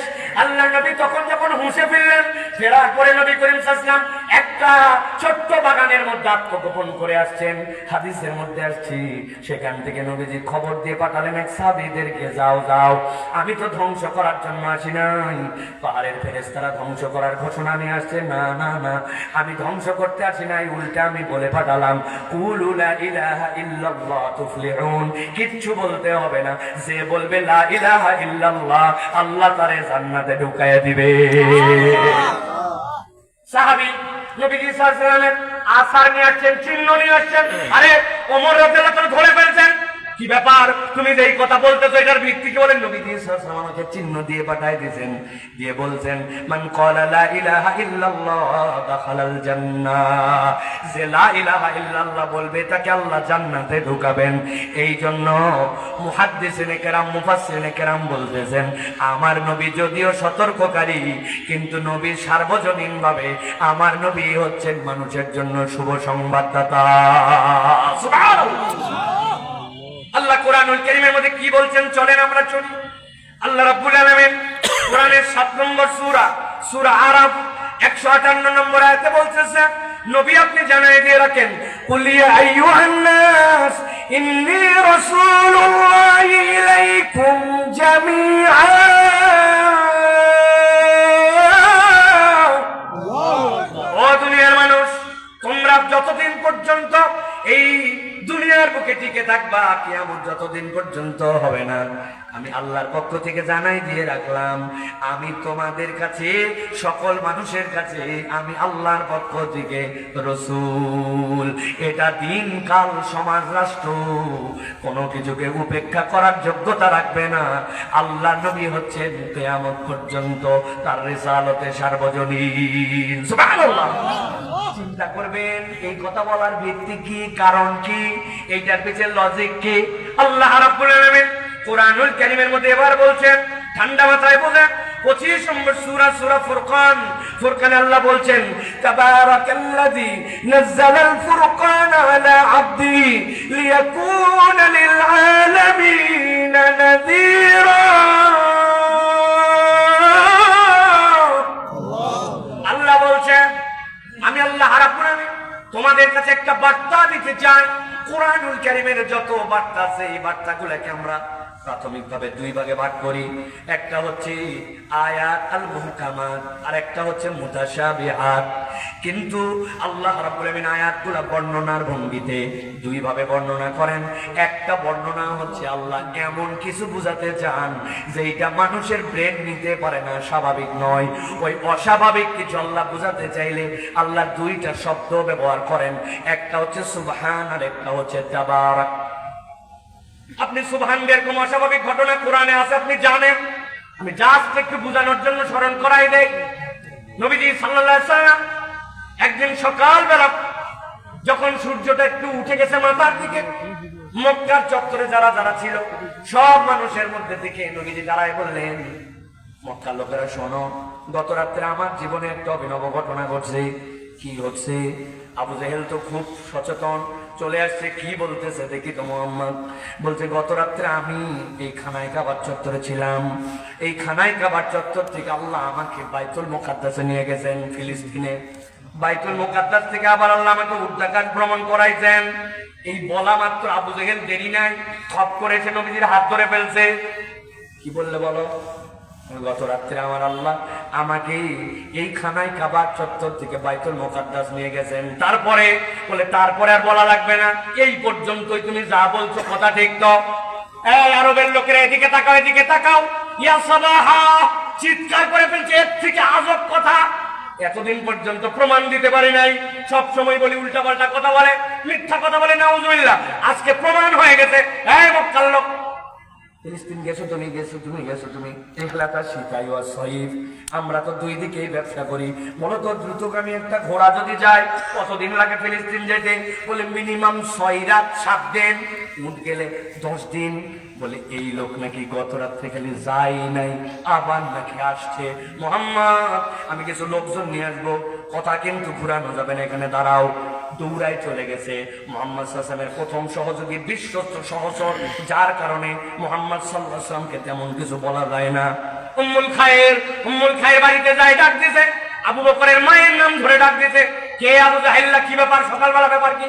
আল্লাহ নবী তখন যখন হুঁশে ফিরলেন, ফেরার পরে নবী করিম সাল্লাল্লাহু আলাইহি ওয়াসাল্লাম একটা ছোট্ট বাগানের মধ্যে আত্মগোপন করে আসছেন। হাদিসের মধ্যে আসছি, সেখান থেকে নবীজি খবর দিয়ে পাঠালেন এক সাহাবীদেরকে, যাও যাও, আমি তো ধ্বংস করার জন্য আসি নাই, পাহাড়ের ফেরেশতারা ধ্বংস করার ঘোষণা নিয়ে আসছে, না না না, আমি ধ্বংস করতে আসি নাই, উল্টা আমি বলে পাঠালাম, কুলু লা ইলাহা ইল্লাল্লাহ তুফলিহুন, কিচ্ছু বলতে হবে না, যে বলবে লা ইলাহা ইল্লাল্লাহ আল্লাহ তারে জান্নাতে ঢুকাইয়া দিবে। সাহাবী নবীজি সাল্লাল্লাহু আলাইহি ওয়াসাল্লামের আসার নিয়ে আসছেন, চিহ্ন নিয়ে আসছেন। আরে ওমর রাদিয়াল্লাহু তাআলা ধরে ফেলছেন, কি ব্যাপার, তুমি যে এই কথা বলতেছো এটার ভিত্তি কি? বলেন নবীজি সাল্লাল্লাহু আলাইহি ওয়াসাল্লাম আমাকে চিহ্ন দিয়ে পাঠিয়ে দিয়েছেন, দিয়ে বলছেন, মান ক্বালা লা ইলাহা ইল্লাল্লাহ দাখালাল জান্নাহ, যে লা ইলাহা ইল্লাল্লাহ বলবে তাকে আল্লাহ জান্নাতে ঢুকাবেন। এই জন্য মুহাদ্দিসিনে কেরাম, মুফাসসিরিনে কেরাম বলতেছেন, আমার নবী যদিও সতর্ককারী, কিন্তু নবী সার্বজনীন ভাবে আমার নবী হচ্ছেন মানুষের জন্য শুভ সংবাদদাতা। সুবহানাল্লাহ। আল্লাহ কোরআনুল কারীমের মধ্যে কি বলছেন চলেন আমরা শুনি। আল্লাহ রাব্বুল আলামিন কোরআনের 7 নম্বর সূরা, সূরা আরাফ 158 নম্বর আয়াতে বলতেছে, নবী আপনি জানাই দিয়ে রাখেন, কুল ইয়া আইয়ুহান নাস ইন্নী রাসূলুল্লাহি ইলাইকুম জামিআ, ও দুনিয়ার মানুষ, তোমরা যতদিন পর্যন্ত এই দুনিয়ার বুকে টিকে থাকবা, কিয়ামত যতদিন পর্যন্ত হবে না, আমি আল্লাহর পক্ষ থেকে জানাই দিয়ে রাখলাম, আমি তোমাদের কাছে, সকল মানুষের কাছে আমি আল্লাহর পক্ষ থেকে রাসূল। এটা দিন কাল সমাজ রাষ্ট্র কোনো কিছুকে উপেক্ষা করার যোগ্যতা রাখবে না। আল্লাহ নবী হচ্ছেন কিয়ামত পর্যন্ত তার রিসালতে সার্বজনীন। সুবহানাল্লাহ। চিন্তা করবেন এই কথা বলার ভিত্তি কি, কারণ কি, এইটার পিছনে লজিক কি? আল্লাহ রাব্বুল আলামিন কোরআনুল কারীমের মধ্যে এবার বলছেন, ঠান্ডা মাথায় বোঝেন, 25 নম্বর সূরা, সূরা ফুরকান, ফুরকানে আল্লাহ বলছেন, তাবারাকাল্লাযী নাযালাল ফুরকান আলা আবদি লিয়াকুনা লিল আলামিনা নাযীরা। আল্লাহ বলছেন, আমি আল্লাহ রাব্বুল আলামিন তোমাদের কাছে একটা বার্তা দিতে চাই। কোরআনুল কারীমের যত বার্তা আছে এই বার্তাগুলোকে আমরা প্রাথমিকভাবে দুই ভাগে ভাগ করি। একটা হচ্ছে আয়াত আল মুহকামাত, আর একটা হচ্ছে মুতাশাবিহাত। কিন্তু আল্লাহ রাব্বুল আলামিন আয়াতগুলো বর্ণনার ভঙ্গিতে দুই ভাবে বর্ণনা করেন। একটা বর্ণনা হচ্ছে আল্লাহ এমন কিছু বুঝাতে চান যেটা মানুষের ব্রেন নিতে পারে না, স্বাভাবিক নয়। ওই অস্বাভাবিক কিছু আল্লাহ বুঝাতে চাইলে আল্লাহ দুইটা শব্দ ব্যবহার করেন, একটা হচ্ছে সুবহান আর একটা হচ্ছে তাবারাক। আপনি সুবহান এরকম অস্বাভাবিক ঘটনা কোরআনে আছে, আপনি জানেন। আমি জাস্ট একটু বোঝানোর জন্য স্মরণ করাই দেই। নবীজি সাল্লাল্লাহু আলাইহি ওয়াসাল্লাম একদিন সকালবেলা যখন সূর্যটা একটু উঠে গেছে মাথার দিকে, মক্কার চত্বরে যারা যারা ছিল সব মানুষের মধ্যে থেকে নবীজি দাঁড়ায় বললেন, মক্কার লোকেরা শোনো, গত রাত্রে আমার জীবনে একটা অভিনব ঘটনা ঘটছে। কি হচ্ছে? আবু জেহেল তো খুব সচেতন, চলে আসছে। কি বলতেছে দেখি তো মুহাম্মদ। বলছে, গত রাত্রে আমি এই খানায় কাবার চত্বরে ছিলাম। এই খানায় কাবার চত্বর থেকে আল্লাহ আমাকে বাইতুল মুকাদ্দাসে নিয়ে গেছেন, ফিলিস্তিনে। বাইতুল মুকাদ্দাস থেকে আবার আল্লাহ আমাকে উর্দাকাশ ভ্রমণ করাইছেন। এই বলা মাত্র আবু জেহেল দেরি নাই, খপ করেছে, নবীজির হাত ধরে ফেলছে। কি বললে বলো? গত রাত্রে আমার আল্লাহ আমাকে এই খানায় কাবার চত্বর থেকে বাইতুল মুকাদ্দাস নিয়ে গেছেন। তারপরে বলে, তারপরে আর বলা লাগবে না, এই পর্যন্তই তুমি যা বলছো কথা ঠিক তো? এই আরবের লোকেরা এদিকে তাকাও, এদিকে তাকাও। ইয়া সাবাহা, চিৎকার করে ফেলছে, এর থেকে আজব কথা এতদিন পর্যন্ত প্রমাণ দিতে পারি নাই। সব সময় বলি উল্টা পাল্টা কথা বলে, মিথ্যা কথা বলে, নাউজুবিল্লাহ। আজকে প্রমাণ হয়ে গেছে। এই মক্কার লোক, ফিলিস্তিন গেছো তুমি, গেছো তুমি, গেছো তুমি। এহলাতা শীতাই ওয়া সয়ীফ, আমরা তো দুই দিকেই ব্যবসা করি। বলো তো, দ্রুতগামী একটা ঘোড়া যদি যায় কতদিন লাগে ফিলিস্তিন যেতে? বলে মিনিমাম 6 রাত 7 দিন, উঠ গেলে 10 দিন। বলে এই লোক নাকি গত রাত্রে খালি যাই নাই, আবার নাকি আসছে। মুহাম্মদ, আমি কিছু লোকজন নিয়ে আসবো, কথা কিন্তু ঘুরানো যাবে না, এখানে দাঁড়াও। দৌড়ায় চলে গেছে মুহাম্মদ সাল্লাল্লাহু আলাইহি ওয়াসাল্লামের প্রথম সহযোগী, বিশ্বস্ত সহচর, যার কারণে মুহাম্মদ সাল্লাল্লাহু আলাইহি ওয়াসাল্লামকে তেমন কিছু বলা যায় না। উম্মুল খায়ের বাড়িতে যায়, ডাক দিয়েছে। আবু বকরের মায়ের নাম ধরে ডাক দিয়েছে। কে? আবু জাহেল। কি ব্যাপার? সকালবেলা ব্যাপার কি?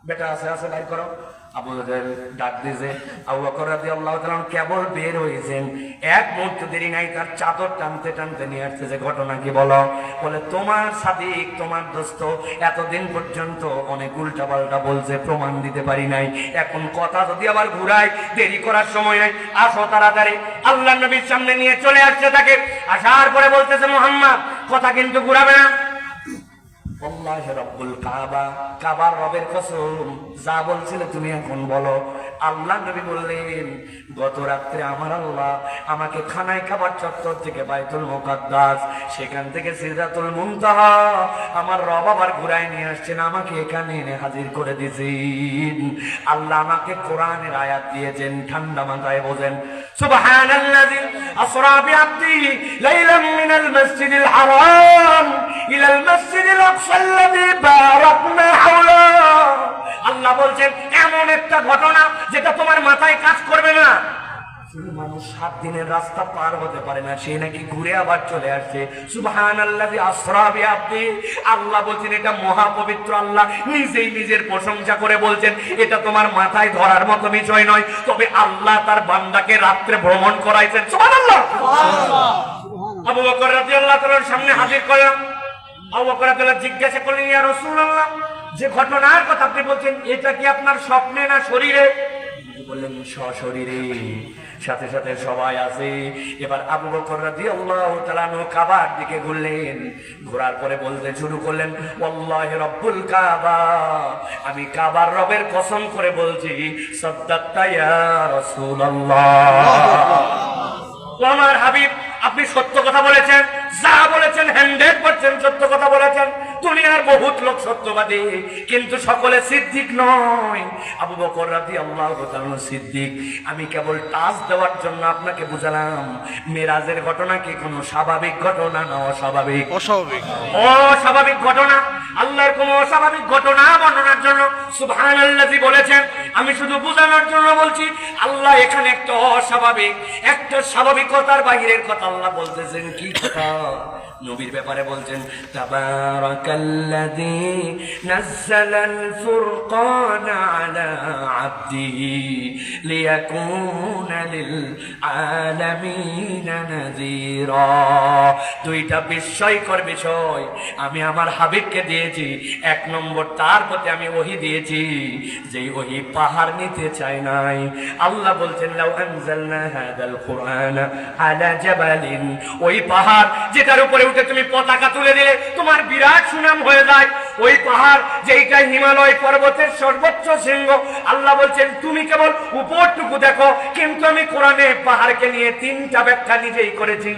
বেটা আছে, আছে, বাইর করো। আবু জাহেল ডাক দিয়েছে। আবু বকর রাদিয়াল্লাহু তাআলা কেবল বের হয়েছেন, এক মুহূর্ত দেরি নাই, তার চাদর টানতে টানতে নিয়ে আসছে। যে ঘটনা কি বলো? বলে, তোমার সাদিক, তোমার দোস্ত এতদিন পর্যন্ত অনেক উল্টা পাল্টা বলছে, প্রমাণ দিতে পারি নাই। এখন কথা যদি আবার ঘুরাই, দেরি করার সময় নাই, আসো তাড়াতাড়ি। আল্লাহ নবীর সামনে নিয়ে চলে আসছে তাকে। আসার পরে বলতেছে, মুহাম্মদ, কথা কিন্তু ঘুরাবে না। আল্লাহু রাব্বুল কাবা, কাবার রবের কসম, যা বলছিলে তুমি এখন বলো। আল্লাহ নবী বললেন, গত রাত্রে আমার আল্লাহ আমাকে খানায় কাবার চত্বর থেকে বাইতুল মুকাদ্দাস, সেখান থেকে সিদরাতুল মুনতাহা আমার রব আবার ঘুরায় নিয়ে আসছেন, আমাকে এখানে এনে হাজির করে দিয়েছেন। আল্লাহ আমাকে কোরআনের আয়াত দিয়েছেন, ঠান্ডা মাথায় বোঝেন। সুবহানাল্লাযী আসরা বিআবদিহি লাইলাম মিনাল মাসজিদিল হারাম ইলাল মাসজিদিল আকসা আল্লাযী বারাকনা হাওলা। আল্লাহ বলছেন, এমন একটা ঘটনা যেটা তোমার মাথায় কাজ করবে না। মানুষ 7 দিনের রাস্তা পার হতে পারে না, সে নাকি ঘুরে আবার চলে আসছে। সুবহানাল্লাযী আসরা বিআবদি। আল্লাহ বলছেন, এটা মহাপবিত্র। আল্লাহ নিজেই নিজের প্রশংসা করে বলছেন, এটা তোমার মাথায় ধরার মতো বিষয় নয়। তবে আল্লাহ তার বান্দাকে রাত্রে ভ্রমণ করাইছেন। সুবহানাল্লাহ, সুবহানাল্লাহ। আবু বকর রাদিয়াল্লাহু তাআলার সামনে হাজির করলাম। আবু বকর রাদিয়াল্লাহু জিজ্ঞাসা করলেন, ইয়া রাসূলুল্লাহ, যে ঘটনার কথা আপনি বলছেন, এটা কি আপনার স্বপ্নে না শরীরে? বললেন, সশরীরে, সাথে সাথে সবাই আছে। এবার আবু বকর রাদিয়াল্লাহু তাআলা কাবার দিকে ঘুরলেন। ঘোরার পরে বলতে শুরু করলেন, ওয়াল্লাহি রাব্বুল কাবা, আমি কাবার রবের কসম করে বলছি, সাদ্দাকতা ইয়া রাসূলুল্লাহ। আমার হাবিব, আপনি সত্য কথা বলেছেন, যা বলেছেন 100% সত্য কথা বলেছেন। দুনিয়ার বহুত লোক সত্যবাদী, কিন্তু সকলে সিদ্দিক নয়। আবু বকর রাদিয়াল্লাহু তাআলা সিদ্দিক। আমি কেবল টাচ দেওয়ার জন্য আপনাকে বুঝালাম, মেরাজের ঘটনা কি কোনো স্বাভাবিক ঘটনা না অস্বাভাবিক? অস্বাভাবিক, অস্বাভাবিক ঘটনা। আল্লাহর কোনো অস্বাভাবিক ঘটনা বর্ণনার জন্য সুবহানাল্লাযী বলেছেন, আমি শুধু বোঝানোর জন্য বলছি। আল্লাহ এখানে একটা অস্বাভাবিক, একটা স্বাভাবিকতার বাহিরের কথা আল্লাহ বলতেছেন। কি কথা? নবীর ব্যাপারে বলছেন তাবারাকাল্লাযী নাযালাল ফুরকানা আলা আবদিহি লিয়াকুনা লিল আলামিনা নাযীরা। দুইটা বিস্ময়কর বিষয় আমি আমার হাবিবকে দিয়েছি। এক নম্বর, তার প্রতি আমি ওহী দিয়েছি, যেই ওহী পাহাড় নিতে চায় নাই। আল্লাহ বলছেন লাউ আনজালনা হাযাল কুরআনা আলা জাবালিন, ওই পাহাড় যেটার উপরে উঠে তুমি পতাকা তুলে দিলে তোমার বিরাট সুনাম হয়ে যায়, ওই পাহাড় যেইটা হিমালয় পর্বতের সর্বোচ্চ শৃঙ্গ। আল্লাহ বলছেন তুমি কেবল উপরটুকু দেখো, কিন্তু আমি কোরআনে পাহাড়কে নিয়ে তিনটা ব্যাখ্যা নিজেই করেছি।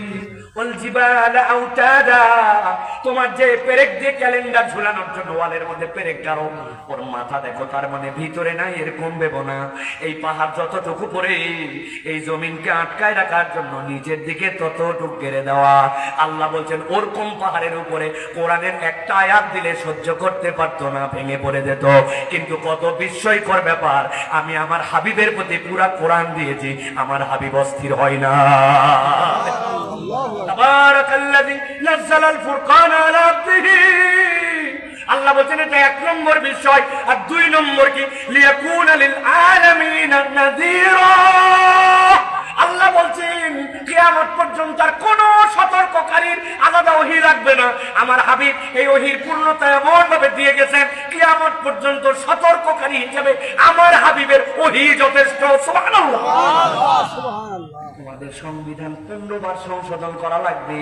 তোমার যে পেরেক দিয়ে ক্যালেন্ডার ঝুলানোর জন্য ওয়ালের মধ্যে পেরেক গাড়ো, ওর মাথা দেখো, তার মানে ভিতরে নাই, এরকম ভেবো না। এই পাহাড় যতটুকু পরে এই জমিনকে আটকায় রাখার জন্য নিচের দিকে ততটুকু গেড়ে দেওয়া। আল্লাহ বলছেন ওরকম পাহাড়ের উপরে কোরআনের একটা আয়াত দিলে সহ্য করতে পারতো না, ভেঙে পড়ে যেত। কিন্তু কত বিস্ময়কর ব্যাপার, আমি আমার হাবিবের প্রতি পুরা কোরআন দিয়েছি, আমার হাবিব অস্থির হয় না। তাবারাকাল্লাযী নাযালাল ফুরকানা আলা আবদিহি, আল্লাহ বলছেন এটা এক নম্বর বিষয়। আর দুই নম্বর কি, লিয়াকুনা লিল আলামিনা নাযীরা। আল্লাহ বলছেন কিয়ামত পর্যন্ত আর কোন সতর্ককারীর আলাদা ওহী লাগবে না। আমার হাবিব এই ওহীর পূর্ণতা এমন ভাবে দিয়ে গেছেন, কিয়ামত পর্যন্ত সতর্ককারী হিসেবে আমার হাবিবের ওহী যথেষ্ট। সুবহানাল্লাহ। তোমাদের সংবিধান 15 বার সংশোধন করা লাগবে,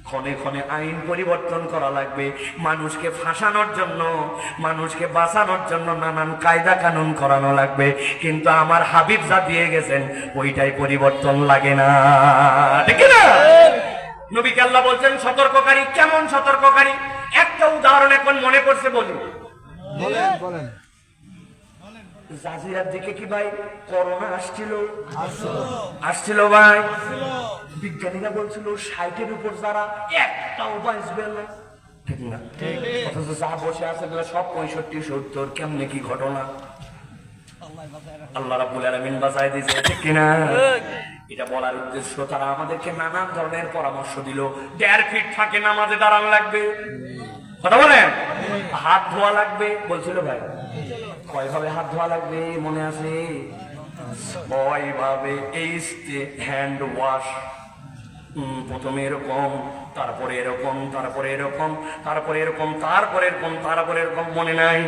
ক্ষণে ক্ষণে আইন পরিবর্তন করা লাগবে, মানুষকে ফাঁসানোর জন্য, মানুষকে বাঁচানোর জন্য নানান কায়দা কানুন করানো লাগবে। কিন্তু আমার হাবিব যা দিয়ে গেছেন ওইটাই পরিবর্তন লাগে না, ঠিক না? নবীকে আল্লাহ বলছেন সতর্ককারী। কেমন সতর্ককারী? একটা উদাহরণ এখন মনে পড়ছে, বলি। বলেন। জাজিরার দিকে কি ভাই করোনা আসছিল ভাই? বিজ্ঞানীরা বলছিল 60-এর উপর যারা একটাও বাঁচবে না, ঠিক না? অথচ যা বসে আছে সব 65-70। কেমনে কি ঘটনা? আল্লাহ রাব্বুল আলামিন বাঁচায় দিয়েছে, ঠিক কিনা? এটা বলার উদ্দেশ্য, তারা আমাদেরকে নানান ধরনের পরামর্শ দিল। 1.5 ফিট ফাঁকে নামাজে দাঁড়ান লাগবে, কথা বলেন। হাত ধোয়া লাগবে বলছিল ভাই। কয়ভাবে হাত ধোয়া লাগবে মনে আছে? 6 ভাবে। এই হ্যান্ড ওয়াশ, প্রথমে এরকম, তারপরে এরকম, তারপরে এরকম, তারপরে এরকম, তারপরে এরকম, তারপরে এরকম, মনে নাই?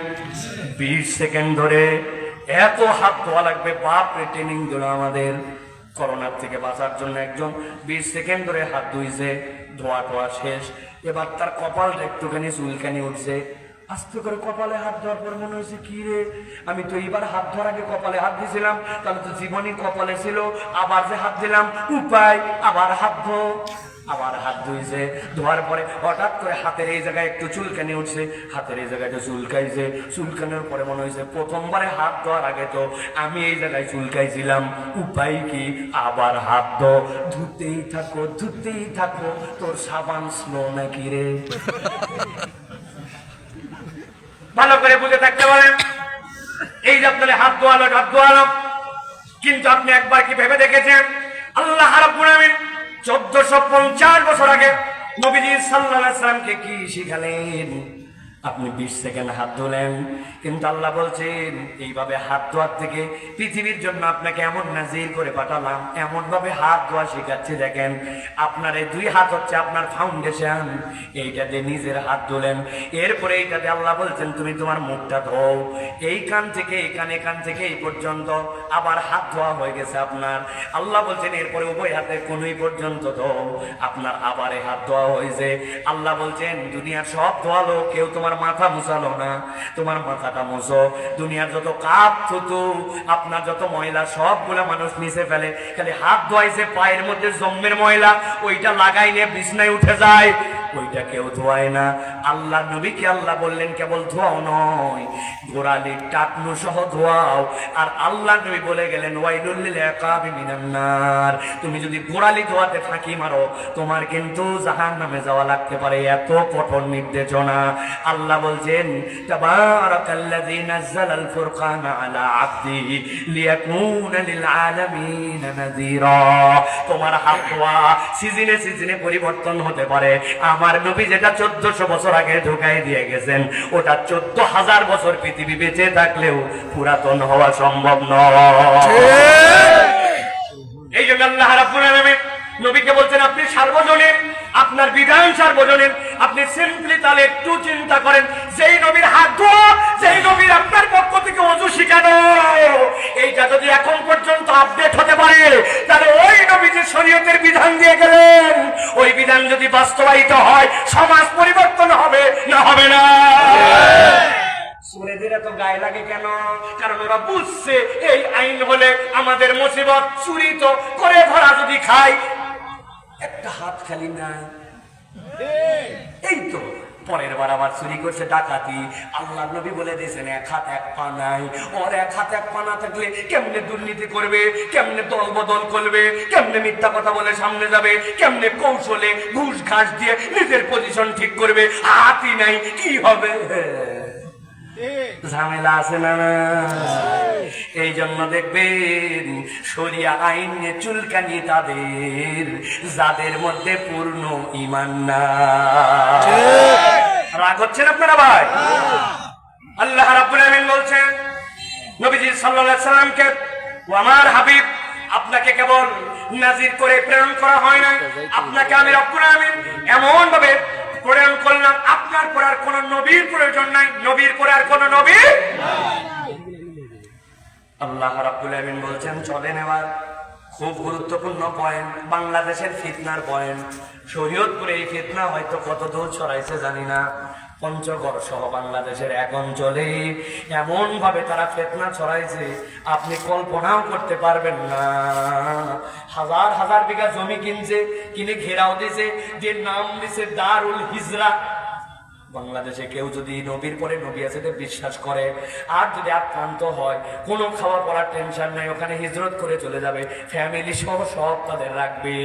20 সেকেন্ড ধরে এত হাত ধোয়া লাগবে। বাপরে, ট্রেনিং দিল আমাদের। করোনার থেকে বাঁচার জন্য একজন 20 সেকেন্ড ধরে হাত ধুইছে, ধোয়া টোয়া শেষ। এবার তার কপালটা একটুখানি চুলকানি উঠছে। আস্তে করে কপালে হাত ধোয়ার পর মনে হয়েছে কি রে, আমি তো এইবার হাত ধোয়ার আগে কপালে হাত দিয়েছিলাম, তাহলে তো জীবনই কপালে ছিল। আবার যে হাত দিলাম, উপায় আবার হাত ধো। আবার হাত ধুইছে, ধোয়ার পরে হঠাৎ করে হাতের এই জায়গায় একটু চুলকানি উঠছে, হাতের এই জায়গাটা চুলকাইছে। চুলকানোর পরে মনে হয়েছে প্রথমবারে হাত ধোয়ার আগে তো আমি এই জায়গায় চুলকাইছিলাম, উপায় কি? আবার হাত ধো। ধুতেই থাকো, ধুতেই থাকো। তোর সাবান স্লো নাকি রে? ভালো করে বুঝে থাকতে পারেন। এই যে আপনার হাত ধোয়ালো, কিন্তু আপনি একবার কি ভেবে দেখেছেন আল্লাহ রাব্বুল আলামিন 1450 বছর আগে নবীজি সাল্লাল্লাহু আলাইহি সাল্লামকে কি শিখালেন? আপনি 20 সেকেন্ড হাত ধুলেন, কিন্তু আল্লাহ বলছেন এইভাবে হাত ধোয়ার থেকে পৃথিবীর জন্য আপনাকে এমন নাজির করে পাঠালাম, এমন ভাবে হাত ধোয়া শেখাচ্ছে। দেখেন, আপনার এই 2 হাত হচ্ছে আপনার ফাউন্ডেশন, এইটাতে নিজের হাত ধুলেন। এরপরে এইটাতে আল্লাহ বলছেন তুমি তোমার মুখটা ধোও, এই কান থেকে এই কান, এখান থেকে এই পর্যন্ত। আবার হাত ধোয়া হয়ে গেছে আপনার। আল্লাহ বলছেন এরপরে উভয় হাতের কোনই পর্যন্ত ধোও, আপনার আবার হাত ধোয়া হয়েছে। আল্লাহ বলছেন দুনিয়ার সব ধোয়ালো, কেউ তোমার মাথা মুছালো না, তোমার মাথাটা মুছো। দুনিয়ার যত কাপ থুতু, আপনার যত ময়লা সবগুলা মানুষ নিচে ফেলে, খালি হাত ধোয়াইছে পায়ের মধ্যে জম্মের ময়লা, ওইটা লাগাই নিয়ে বিছনায় উঠে যায়। ওইটা কেউ ধোয়ায় না। আল্লাহ নবীকে আল্লাহ বললেন কেবল ধোয়াও নয়, গোড়ালির টাকনু সহ ধোয়াও। আর আল্লাহ নবী বলে গেলেন ওয়াইলুল লিল ইকাবি মিনান নার, তুমি যদি গোড়ালি ধোয়াতে ফাঁকি মারো তোমার কিন্তু জাহান্নামে যাওয়া লাগতে পারে। এত কঠোর নির্দেশনা। আল্লাহ বলছেন তাবারাকাল্লাযী নাযালাল ফুরকানা আলা আবদিহি লিয়াকুনা লিল আলামিন নাযীরা। তোমার হাত ধোয়া সিজনে সিজনে পরিবর্তন হতে পারে। আমার নবী যেটা 1400 বছর আগে ঢুকাই দিয়ে গেছেন ওটা 14,000 বছর পৃথিবী বেঁচে থাকলেও পুরাতন হওয়া সম্ভব নয়। এই জন্য আল্লাহ রাব্বুল আলামিন নবীকে বলছেন আপনি সার্বজনীন, আপনার বিধান সার্বজনীন। আপনি সিম্পলি তাহলে একটু চিন্তা করেন, যেই নবীর হাত ধোয়া, যেই নবীর আপনার পক্ষ থেকে ওযু শিখানো, এইটা যদি এখন পর্যন্ত আপডেট হতে পারে তাহলে ওই নবী যে শরীয়তের বিধান দিয়ে গেলেন ওই বিধান যদি বাস্তবায়িত হয় সমাজ পরিবর্তন হবে না হবে না? সুরেদের এত গায়ে লাগে কেন? কারণ ওরা বুঝছে এই আইন হলে আমাদের মুসিবত। চুরি তো করে ধরা যদি খাই, একটা হাত খালি নাই, এই তো পরের বার আবার চুরি করছে, ডাকাতি। আল্লাহ নবী বলে দিয়েছেন এক হাত এক পা নাই। ওর এক হাত এক পা না থাকলে কেমনে দুর্নীতি করবে, কেমনে দল বদল করবে, কেমনে মিথ্যা কথা বলে সামনে যাবে, কেমনে কৌশলে ঘুষ ঘাস দিয়ে নিজের পজিশন ঠিক করবে। হাতই নাই, কি হবে? ঝামেলা আছে না? এই জন্য দেখবেন শরিয়া আইন নিয়ে চুলকানি তাদের যাদের মধ্যে পূর্ণ ঈমান না। রাগ হচ্ছেন আপনারা ভাই? আল্লাহ রাব্বুল আলামিন বলছেন নবীজি সাল্লাল্লাহু আলাইহি সাল্লামকে, ও আমার হাবিব আপনাকে কেবল নাজির করে প্রেরণ করা হয় না, আপনাকে আমি রব্বুল আলামিন এমন ভাবে প্রেরণ করলাম আপনার পর আর কোন নবীর প্রয়োজন নাই, নবীর পর আর কোন নবী। আল্লাহ রাব্বুল আলামিন বলছেন চলেন এবার খুব গুরুত্বপূর্ণ পয়েন্ট, বাংলাদেশের ফিতনার পয়েন্ট। শরীয়তপুরে এই ফিতনা হয়তো কত দূর ছড়াইছে জানি না। পঞ্চগড় সহ বাংলাদেশের এক অঞ্চলে এমন ভাবে তারা ফিতনা ছড়াইছে আপনি কল্পনাও করতে পারবেন না। হাজার হাজার বিঘা জমি কিনছে, কিনে ঘেরাও দিছে, যে নাম দিছে দারুল হিজরা। বাংলাদেশে কেউ যদি নবীর পরে নবী আছে বিশ্বাস করে আর যদি আক্রান্ত হয়, কোনো খাওয়া পড়ার টেনশন নাই, ওখানে হিজরত করে চলে যাবে, ফ্যামিলি সহ সব তাদের রাখবে,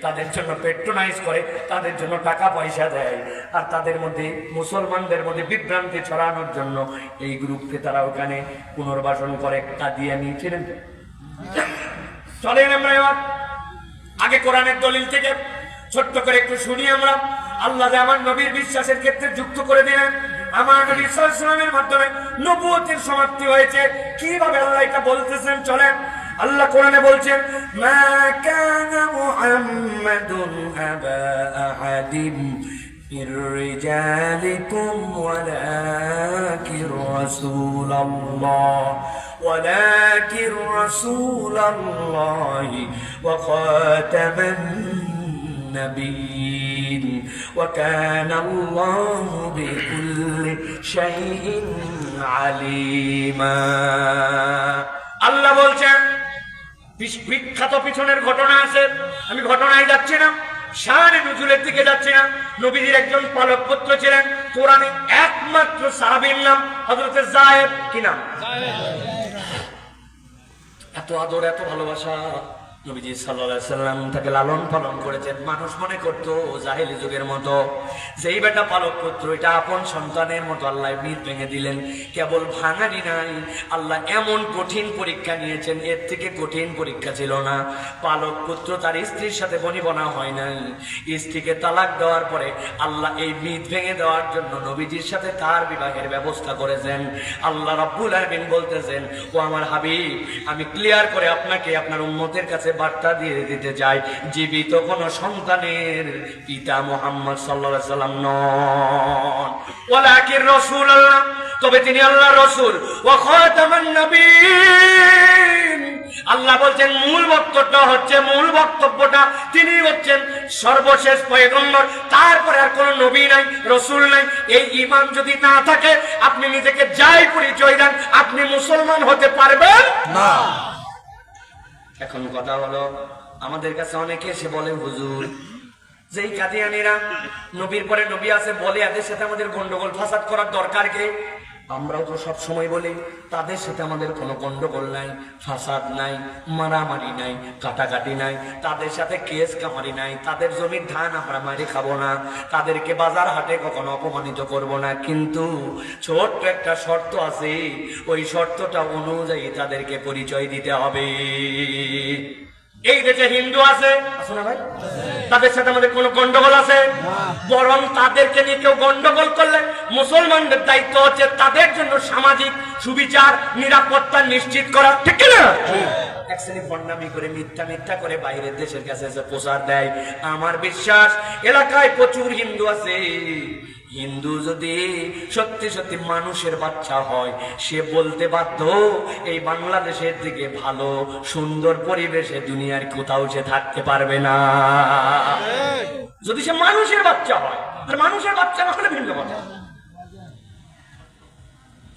তাদের জন্য পেট্রোনাইজ করে, তাদের জন্য টাকা পয়সা দেয়। আর তাদের মধ্যে মুসলমানদের মধ্যে বিভ্রান্তি ছড়ানোর জন্য এই গ্রুপকে তারা ওখানে পুনর্বাসন করে কাদিয়ানি ছিলেন। চলেন আমরা এবার আগে কোরআনের দলিল থেকে ছোট্ট করে একটু শুনি আমরা। আল্লাহ যে আমার নবীর বিশ্বাসের ক্ষেত্রে যুক্ত করে দিলেন, আমার নবী সাল্লাল্লাহু আলাইহি ওয়াসাল্লামের মাধ্যমে নবুয়তের সমাপ্তি হয়েছে। কিভাবে আল্লাহ এটা বলতেছেন চলেন। আল্লাহ কোরআনে বলছেন মা কানা মুহাম্মাদুন আবা আহাদিন মির রিজালিকুম ওয়ালাকিন রাসূলুল্লাহ ওয়ালাকিন রাসূলুল্লাহ ওয়া খাতামান নবীন ওয়া কানা আল্লাহু বিকুল্লি শাইইন আলিমা। আল্লাহ বলছেন বিখ্যাত পিছনের ঘটনা আছে, আমি ঘটনায় যাচ্ছি না, শানে নুজুলের দিকে যাচ্ছি না। নবীজির একজন পালক পুত্র ছিলেন, কোরআনে একমাত্র সাহাবীর নাম হযরত যায়েদ। কি নাম? এত আদর এত ভালোবাসা নবীজি সাল্লাল্লাহু আলাইহি সাল্লাম তাকে লালন পালন করেছেন। মানুষ মনে করতো জাহেলি যুগের মতো যেই বেটা পালক পুত্র এটা আপন সন্তানের মতো আল্লাহ মিট ভেঙে দিলেন। কেবল ভাঙানি নাই, আল্লাহ এমন কঠিন পরীক্ষা নিয়েছেন, এর থেকে কঠিন পরীক্ষা ছিল না। পালক পুত্র তার স্ত্রীর সাথে বনিবনা হয় নাই, স্ত্রীকে তালাক দেওয়ার পরে আল্লাহ এই মিট ভেঙে দেওয়ার জন্য নবীজির সাথে তার বিবাহের ব্যবস্থা করেছেন। আল্লাহ রাব্বুল আলামিন বলতেছেন ও আমার হাবিব আমি ক্লিয়ার করে আপনাকে আপনার উম্মতের কাছে বার্তা দিয়ে দিতে চাই, জীবিত কোন সন্তানের পিতা মুহাম্মদ সাল্লাল্লাহু আলাইহি সাল্লাম নন, ওয়ালাকিন রাসূলুল্লাহ, তবে তিনি আল্লাহর রাসূল, ওয়া খাতামান নবীন। আল্লাহ বলছেন মূল বক্তব্যটা তিনি হচ্ছেন সর্বশেষ পয়গম্বর, তারপরে আর কোন নবী নাই, রাসূল নাই। এই ঈমান যদি না থাকে আপনি নিজেকে যাই পরিচয় দেন আপনি মুসলমান হতে পারবেন না। এখন কথা হলো আমাদের কাছে অনেকে এসে বলে হুজুর যেই কাদিয়ানীরা নবীর পরে নবী আছে বলে এদের সাথে আমাদের গন্ডগোল ফাসাদ করার দরকার কে? আমরাও তো সব সময় বলি তাদের সাথে আমাদের কোনো গন্ডগোল নাই, ফাসাদ নাই, মারামারি নাই, কাটাকাটি নাই, তাদের সাথে কেস কামারি নাই, তাদের জমির ধান আমরা মারি খাবো না, তাদেরকে বাজার হাটে কখনো অপমানিত করব না। কিন্তু ছোট্ট একটা শর্ত আছে, ওই শর্তটা অনুযায়ী তাদেরকে পরিচয় দিতে হবে। এই দেশে হিন্দু আছে না ভাই? তাদের সাথে আমাদের কোনো গন্ডগোল আছে? বরং তাদেরকে নিয়ে কেউ গন্ডগোল করলে মুসলমানদের দায়িত্ব হচ্ছে তাদের জন্য সামাজিক সুবিচার নিরাপত্তা নিশ্চিত করা, ঠিক কিনা? এক শ্রেণী বন্যামি করে মিথ্যা করে বাইরের দেশের কাছে এসে প্রচার দেয়। আমার বিশ্বাস এলাকায় প্রচুর হিন্দু আছে। হিন্দু যদি সত্যি সত্যি মানুষের বাচ্চা হয়, সে বলতে বাধ্য এই বাংলাদেশের দিকে ভালো সুন্দর পরিবেশে দুনিয়ার কোথাও সে থাকতে পারবে না, যদি সে মানুষের বাচ্চা হয়। আর মানুষের বাচ্চা না হলে ভিন্ন কথা।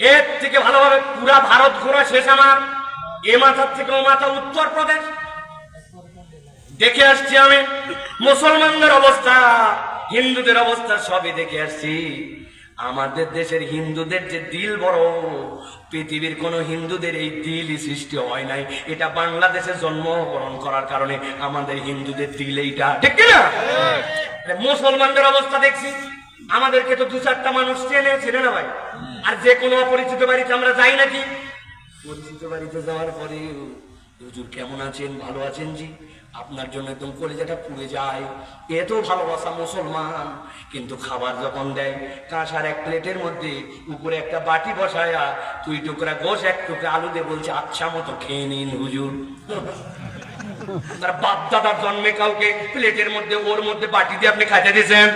এর থেকে ভালোভাবে পুরা ভারত ঘোরা শেষ আমার। এ মাথার থেকে ও মাথা উত্তরপ্রদেশ দেখে আসছি আমি। মুসলমানদের অবস্থা, হিন্দুদের অবস্থা সবই দেখে আসছি। আমাদের দেশের হিন্দুদের যে দিল বড়, পৃথিবীর কোন হিন্দুদের এই দিলই সৃষ্টি হয় নাই। এটা বাংলাদেশে জন্মগ্রহণ করার কারণে আমাদের হিন্দুদের দিল এইটা, ঠিক না? মুসলমানদের অবস্থা দেখছি, আমাদেরকে তো দু চারটা মানুষ চেনে না ভাই। আর যে কোনো অপরিচিত বাড়িতে আমরা যাই নাকি, পরিচিত বাড়িতে যাওয়ার পরে হুজুর কেমন আছেন, ভালো আছেন জি, আপনার জন্য একদম কলিজাটা পুড়ে যায়, এত ভালোবাসা মুসলমান। কিন্তু খাবার যখন দেয় কাঁসার এক প্লেটের মধ্যে উপরে একটা বাটি বসায়া 2 টুকরা গোশ 1 টুকরা আলু দিয়ে বলছে আচ্ছা মতো খেয়ে নিন হুজুর। তার বাপ দাদার জন্মে কাউকে প্লেটের মধ্যে ওর মধ্যে বাটি দিয়ে আপনি খাইতে দিয়েছেন?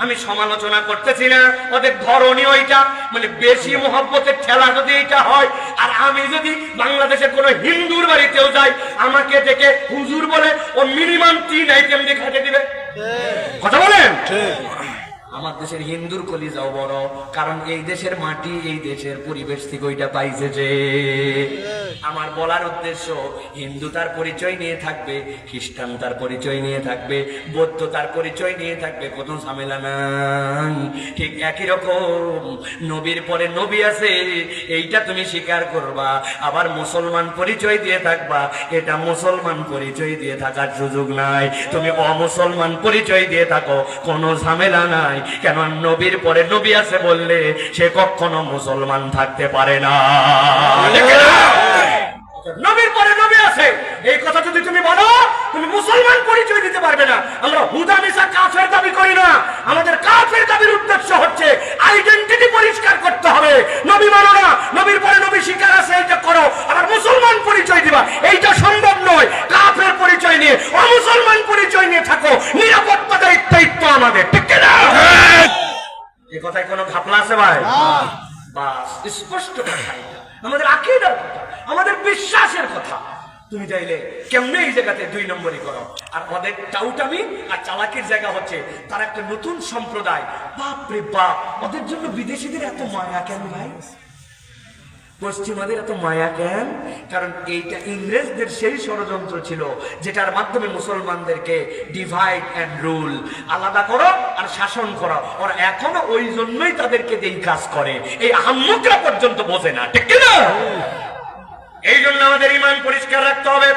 আমি সমালোচনা করতেছি না, ওদের ধরনই ওইটা, মানে বেশি মহব্বতের ঠেলা যদি এইটা হয়। আর আমি যদি বাংলাদেশের কোন হিন্দুর বাড়িতেও যাই, আমাকে দেখে হুজুর বলে ও মিনিমাম 3 আইটেম দিয়ে খাইতে দিবে। কথা বলেন? আমার দেশের হিন্দুর কলিজাও বড়, কারণ এই দেশের মাটি এই দেশের পরিবেশ থেকে ওইটা পাইছে। যে আমার বলার উদ্দেশ্য, হিন্দু তার পরিচয় নিয়ে থাকবে, খ্রিস্টান তার পরিচয় নিয়ে থাকবে, বৌদ্ধ তার পরিচয় নিয়ে থাকবে, কোনো ঝামেলা নাই। ঠিক একই রকম নবীর পরে নবী আছে, এইটা তুমি স্বীকার করবা। আবার মুসলমান পরিচয় দিয়ে থাকবা, এটা মুসলমান পরিচয় দিয়ে থাকার সুযোগ নাই। তুমি অমুসলমান পরিচয় দিয়ে থাকো, কোনো ঝামেলা নাই। কেন? নবীর পরে নবী আছে বললে সে কখনো মুসলমান থাকতে পারে না। নবীর পরে নবী আছে এই কথা যদি তুমি বলো, তুমি মুসলমান পরিচয় দিতে পারবে না। আমরা হুদা মিশা কাফের দাবি করি না। আমাদের কাফের দাবির উদ্দেশ্য হচ্ছে আইডেন্টিটি পরিষ্কার করতে হবে। নবী মানো না, নবীর পরে নবী স্বীকার আছে, এইটা করো। আবার মুসলমান পরিচয় দিবা, এইটা সম্ভব নয়। কাফের পরিচয় নিয়ে অমুসলমান পরিচয় নিয়ে থাকো, নিরাপত্তা দায়িত্ব আমাদের, ঠিক না? এই কথায় কোনো ঘাপলা আছে ভাই? বাস স্পষ্ট কথা, এটা আমাদের আকীদার কথা, আমাদের বিশ্বাসের কথা। তুমি চাইলে কেমনে এই জায়গাতে 2 নম্বরই করো। আর ওদের টাউটামি আর চালাকির জায়গা হচ্ছে তার একটা নতুন সম্প্রদায়। বাপরে বাপ, ওদের জন্য বিদেশিদের এত মায়া কেন ভাই? পশ্চিমাদের এত মায়া কেন? কারণ এইটা ইংরেজদের সেই ষড়যন্ত্র ছিল যেটার মাধ্যমে মুসলমানদেরকে ডিভাইড এন্ড রুল, আলাদা করো আর শাসন করো। ওরা এখনো ওই জন্যই তাদেরকে এই কাজ করে, এই আহম্মকরা পর্যন্ত বোঝে না, ঠিক না? এই জন্য আমাদের ঈমান পরিষ্কার রাখতে হবে।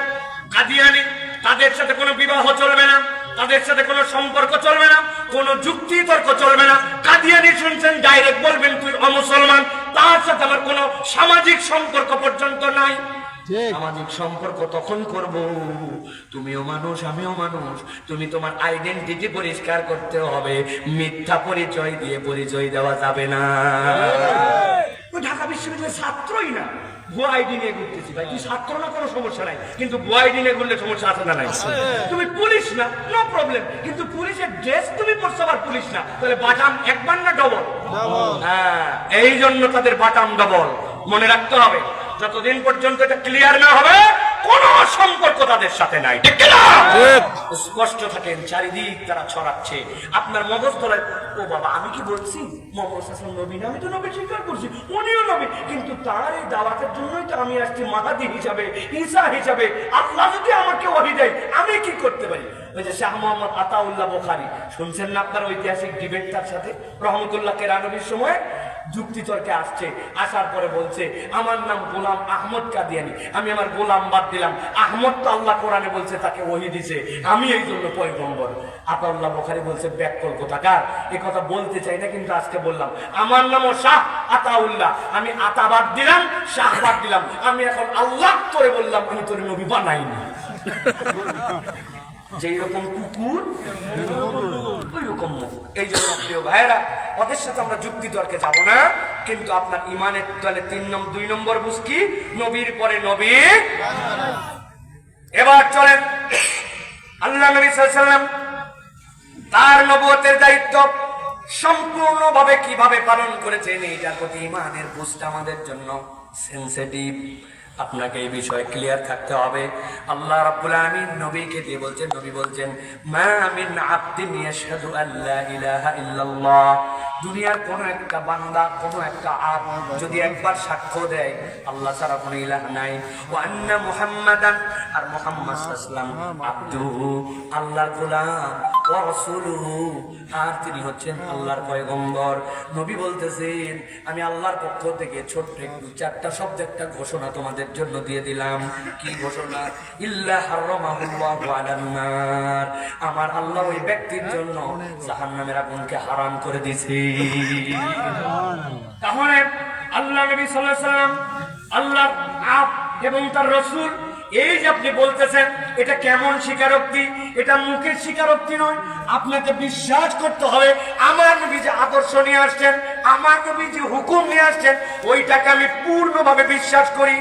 কাদিয়ানী, তাদের সাথে কোনো বিবাহ চলবে না, তাদের সাথে কোনো সম্পর্ক চলবে না, কোনো যুক্তি তর্ক চলবে না। কাদিয়ানী শুনছেন ডাইরেক্ট বলবেন তুই অমুসলমান, তার সাথে আমার কোনো সামাজিক সম্পর্ক পর্যন্ত নাই। সামাজিক সম্পর্ক তখন করব তুমিও মানুষ আমিও মানুষ। তুমি তোমার আইডেন্টিটি পরিষ্কার করতে হবে, মিথ্যা পরিচয় দিয়ে পরিচয় দেওয়া যাবে না। ঢাকা বিশ্ববিদ্যালয়ের ছাত্রই না, ভুয়া আইডি নিয়ে ঘুরতেছি ভাই। তুই ছাত্র না, কোনো সমস্যা নাই, কিন্তু ভুয়া আইডি নিয়ে ঘুরলে সমস্যা আছে না? নাই। তুমি পুলিশ না, নো প্রবলেম, কিন্তু পুলিশের ড্রেস তুমি পড়ছো আবার পুলিশ না, তাহলে বাটাম একবার না ডবল? হ্যাঁ, এই জন্য তাদের বাটাম ডবল। মনে রাখতে হবে, যতদিন পর্যন্ত এটা ক্লিয়ার না হবে কোনো সম্পর্ক তাদের সাথে নাই। ঠিক না? স্পষ্ট থাকেন, চারিদিক তারা ছড়াচ্ছে আপনার মগজ তোলায়। ও বাবা, আমি কি বলছি মোহাম্মদ হাসান নবী না? আমি তো নবী স্বীকার করছি, উনিও নবী, কিন্তু তার এই দাওয়াতের জন্যই তো আমি আসছি মাহাদি হিসাবে, ঈসা হিসাবে। আল্লাহ যদি আমাকে ওহী দেয়, আমি কি করতে পারি? ওই যে শাহ মোহাম্মদ আতাউল্লাহ বুখারী, শুনছেন না আপনার ঐতিহাসিক ডিবেট তার সাথে রহমতুল্লাহ কেরানবীর সময়? যুক্তিতর্কে আসছে, আসার পরে বলছে আমার নাম গোলাম আহমদ কাদিয়ানি, আমি আমার গোলাম বাদ দিলাম, আহমদ তো আল্লাহ কোরআনে বলছে তাকে ওহী দিছে, আমি এই জন্য পয়গম্বর। আতাউল্লাহ বুখারী বলছে ব্যাককল কোথাকার, এ কথা বলতে চাই না, কিন্তু আজকে বললাম আমার নামও শাহ আতাউল্লাহ, আমি আতা বাদ দিলাম, শাহ বাদ দিলাম, আমি এখন আল্লাহ তোরে বললাম আমি তোরে নবী বানাইনি। যেই রকম কুকুর ওই রকম মুখ। এই জন্য প্রিয় ভাইয়েরা, ওদের সাথে আমরা যুক্তি তর্কে যাব না, কিন্তু আপনার ইমানের তাহলে 2 নম্বর বুঝ কি? নবীর পরে নবী। এবার চলেন আল্লাহ নবী সাল্লাল্লাহু আলাইহি ওয়াসাল্লাম তার নবুয়তের দায়িত্ব সম্পূর্ণভাবে কিভাবে পালন করেছেন, এইটার প্রতি ইমানের বুঝটা আমাদের জন্য সেনসিটিভ। আপনাকে এই বিষয়ে ক্লিয়ার থাকতে হবে। আল্লাহ রাব্বুল আলামিন নবীকে দিয়ে বলছেন, নবী বলছেন মা মিন আবদিন ইয়াশহাদু আল্লা ইলাহা ইল্লাল্লাহ, দুনিয়ার কোন একটা বান্দা, কোন একটা আবদ যদি একবার সাক্ষ্য দেয় আল্লাহ ছাড়া কোনো ইলাহ নাই, ওয়া আন্না মুহাম্মাদান, আর মুহাম্মদ সাল্লাল্লাহু আলাইহি ওয়াসাল্লাম আবদুহু, আল্লাহর গোলাম, ওয়া রাসূলুহু, আর তিনি হচ্ছেন আল্লাহর পয়গম্বর। নবী বলতেছেন আমি আল্লাহর পক্ষ থেকে ছোট্ট একটু 4টা শব্দ একটা ঘোষণা তোমাদের জন্য দিয়ে দিলাম। কি ঘোষণা? ইল্লা হারামাহুল্লাহু আলান নার, আমার আল্লাহ ওই ব্যক্তির জন্য জাহান্নামের আগুনকে হারাম করে দিয়েছে। তাহলে আল্লাহ নবী সাল্লাল্লাহু আলাইহি ওয়াসাল্লাম আল্লাহর আব এবং তার রাসূল, এই যে আপনি বলতেছেন এটা কেমন স্বীকারোক্তি? এটা মুখের স্বীকারোক্তি নয়, আপনাকে বিশ্বাস করতে হবে আমার নবী যে আদর্শ নিয়ে আসছেন, আমার নবী যে হুকুম নিয়ে আসছেন, ওইটাকে আমি পূর্ণভাবে বিশ্বাস করি।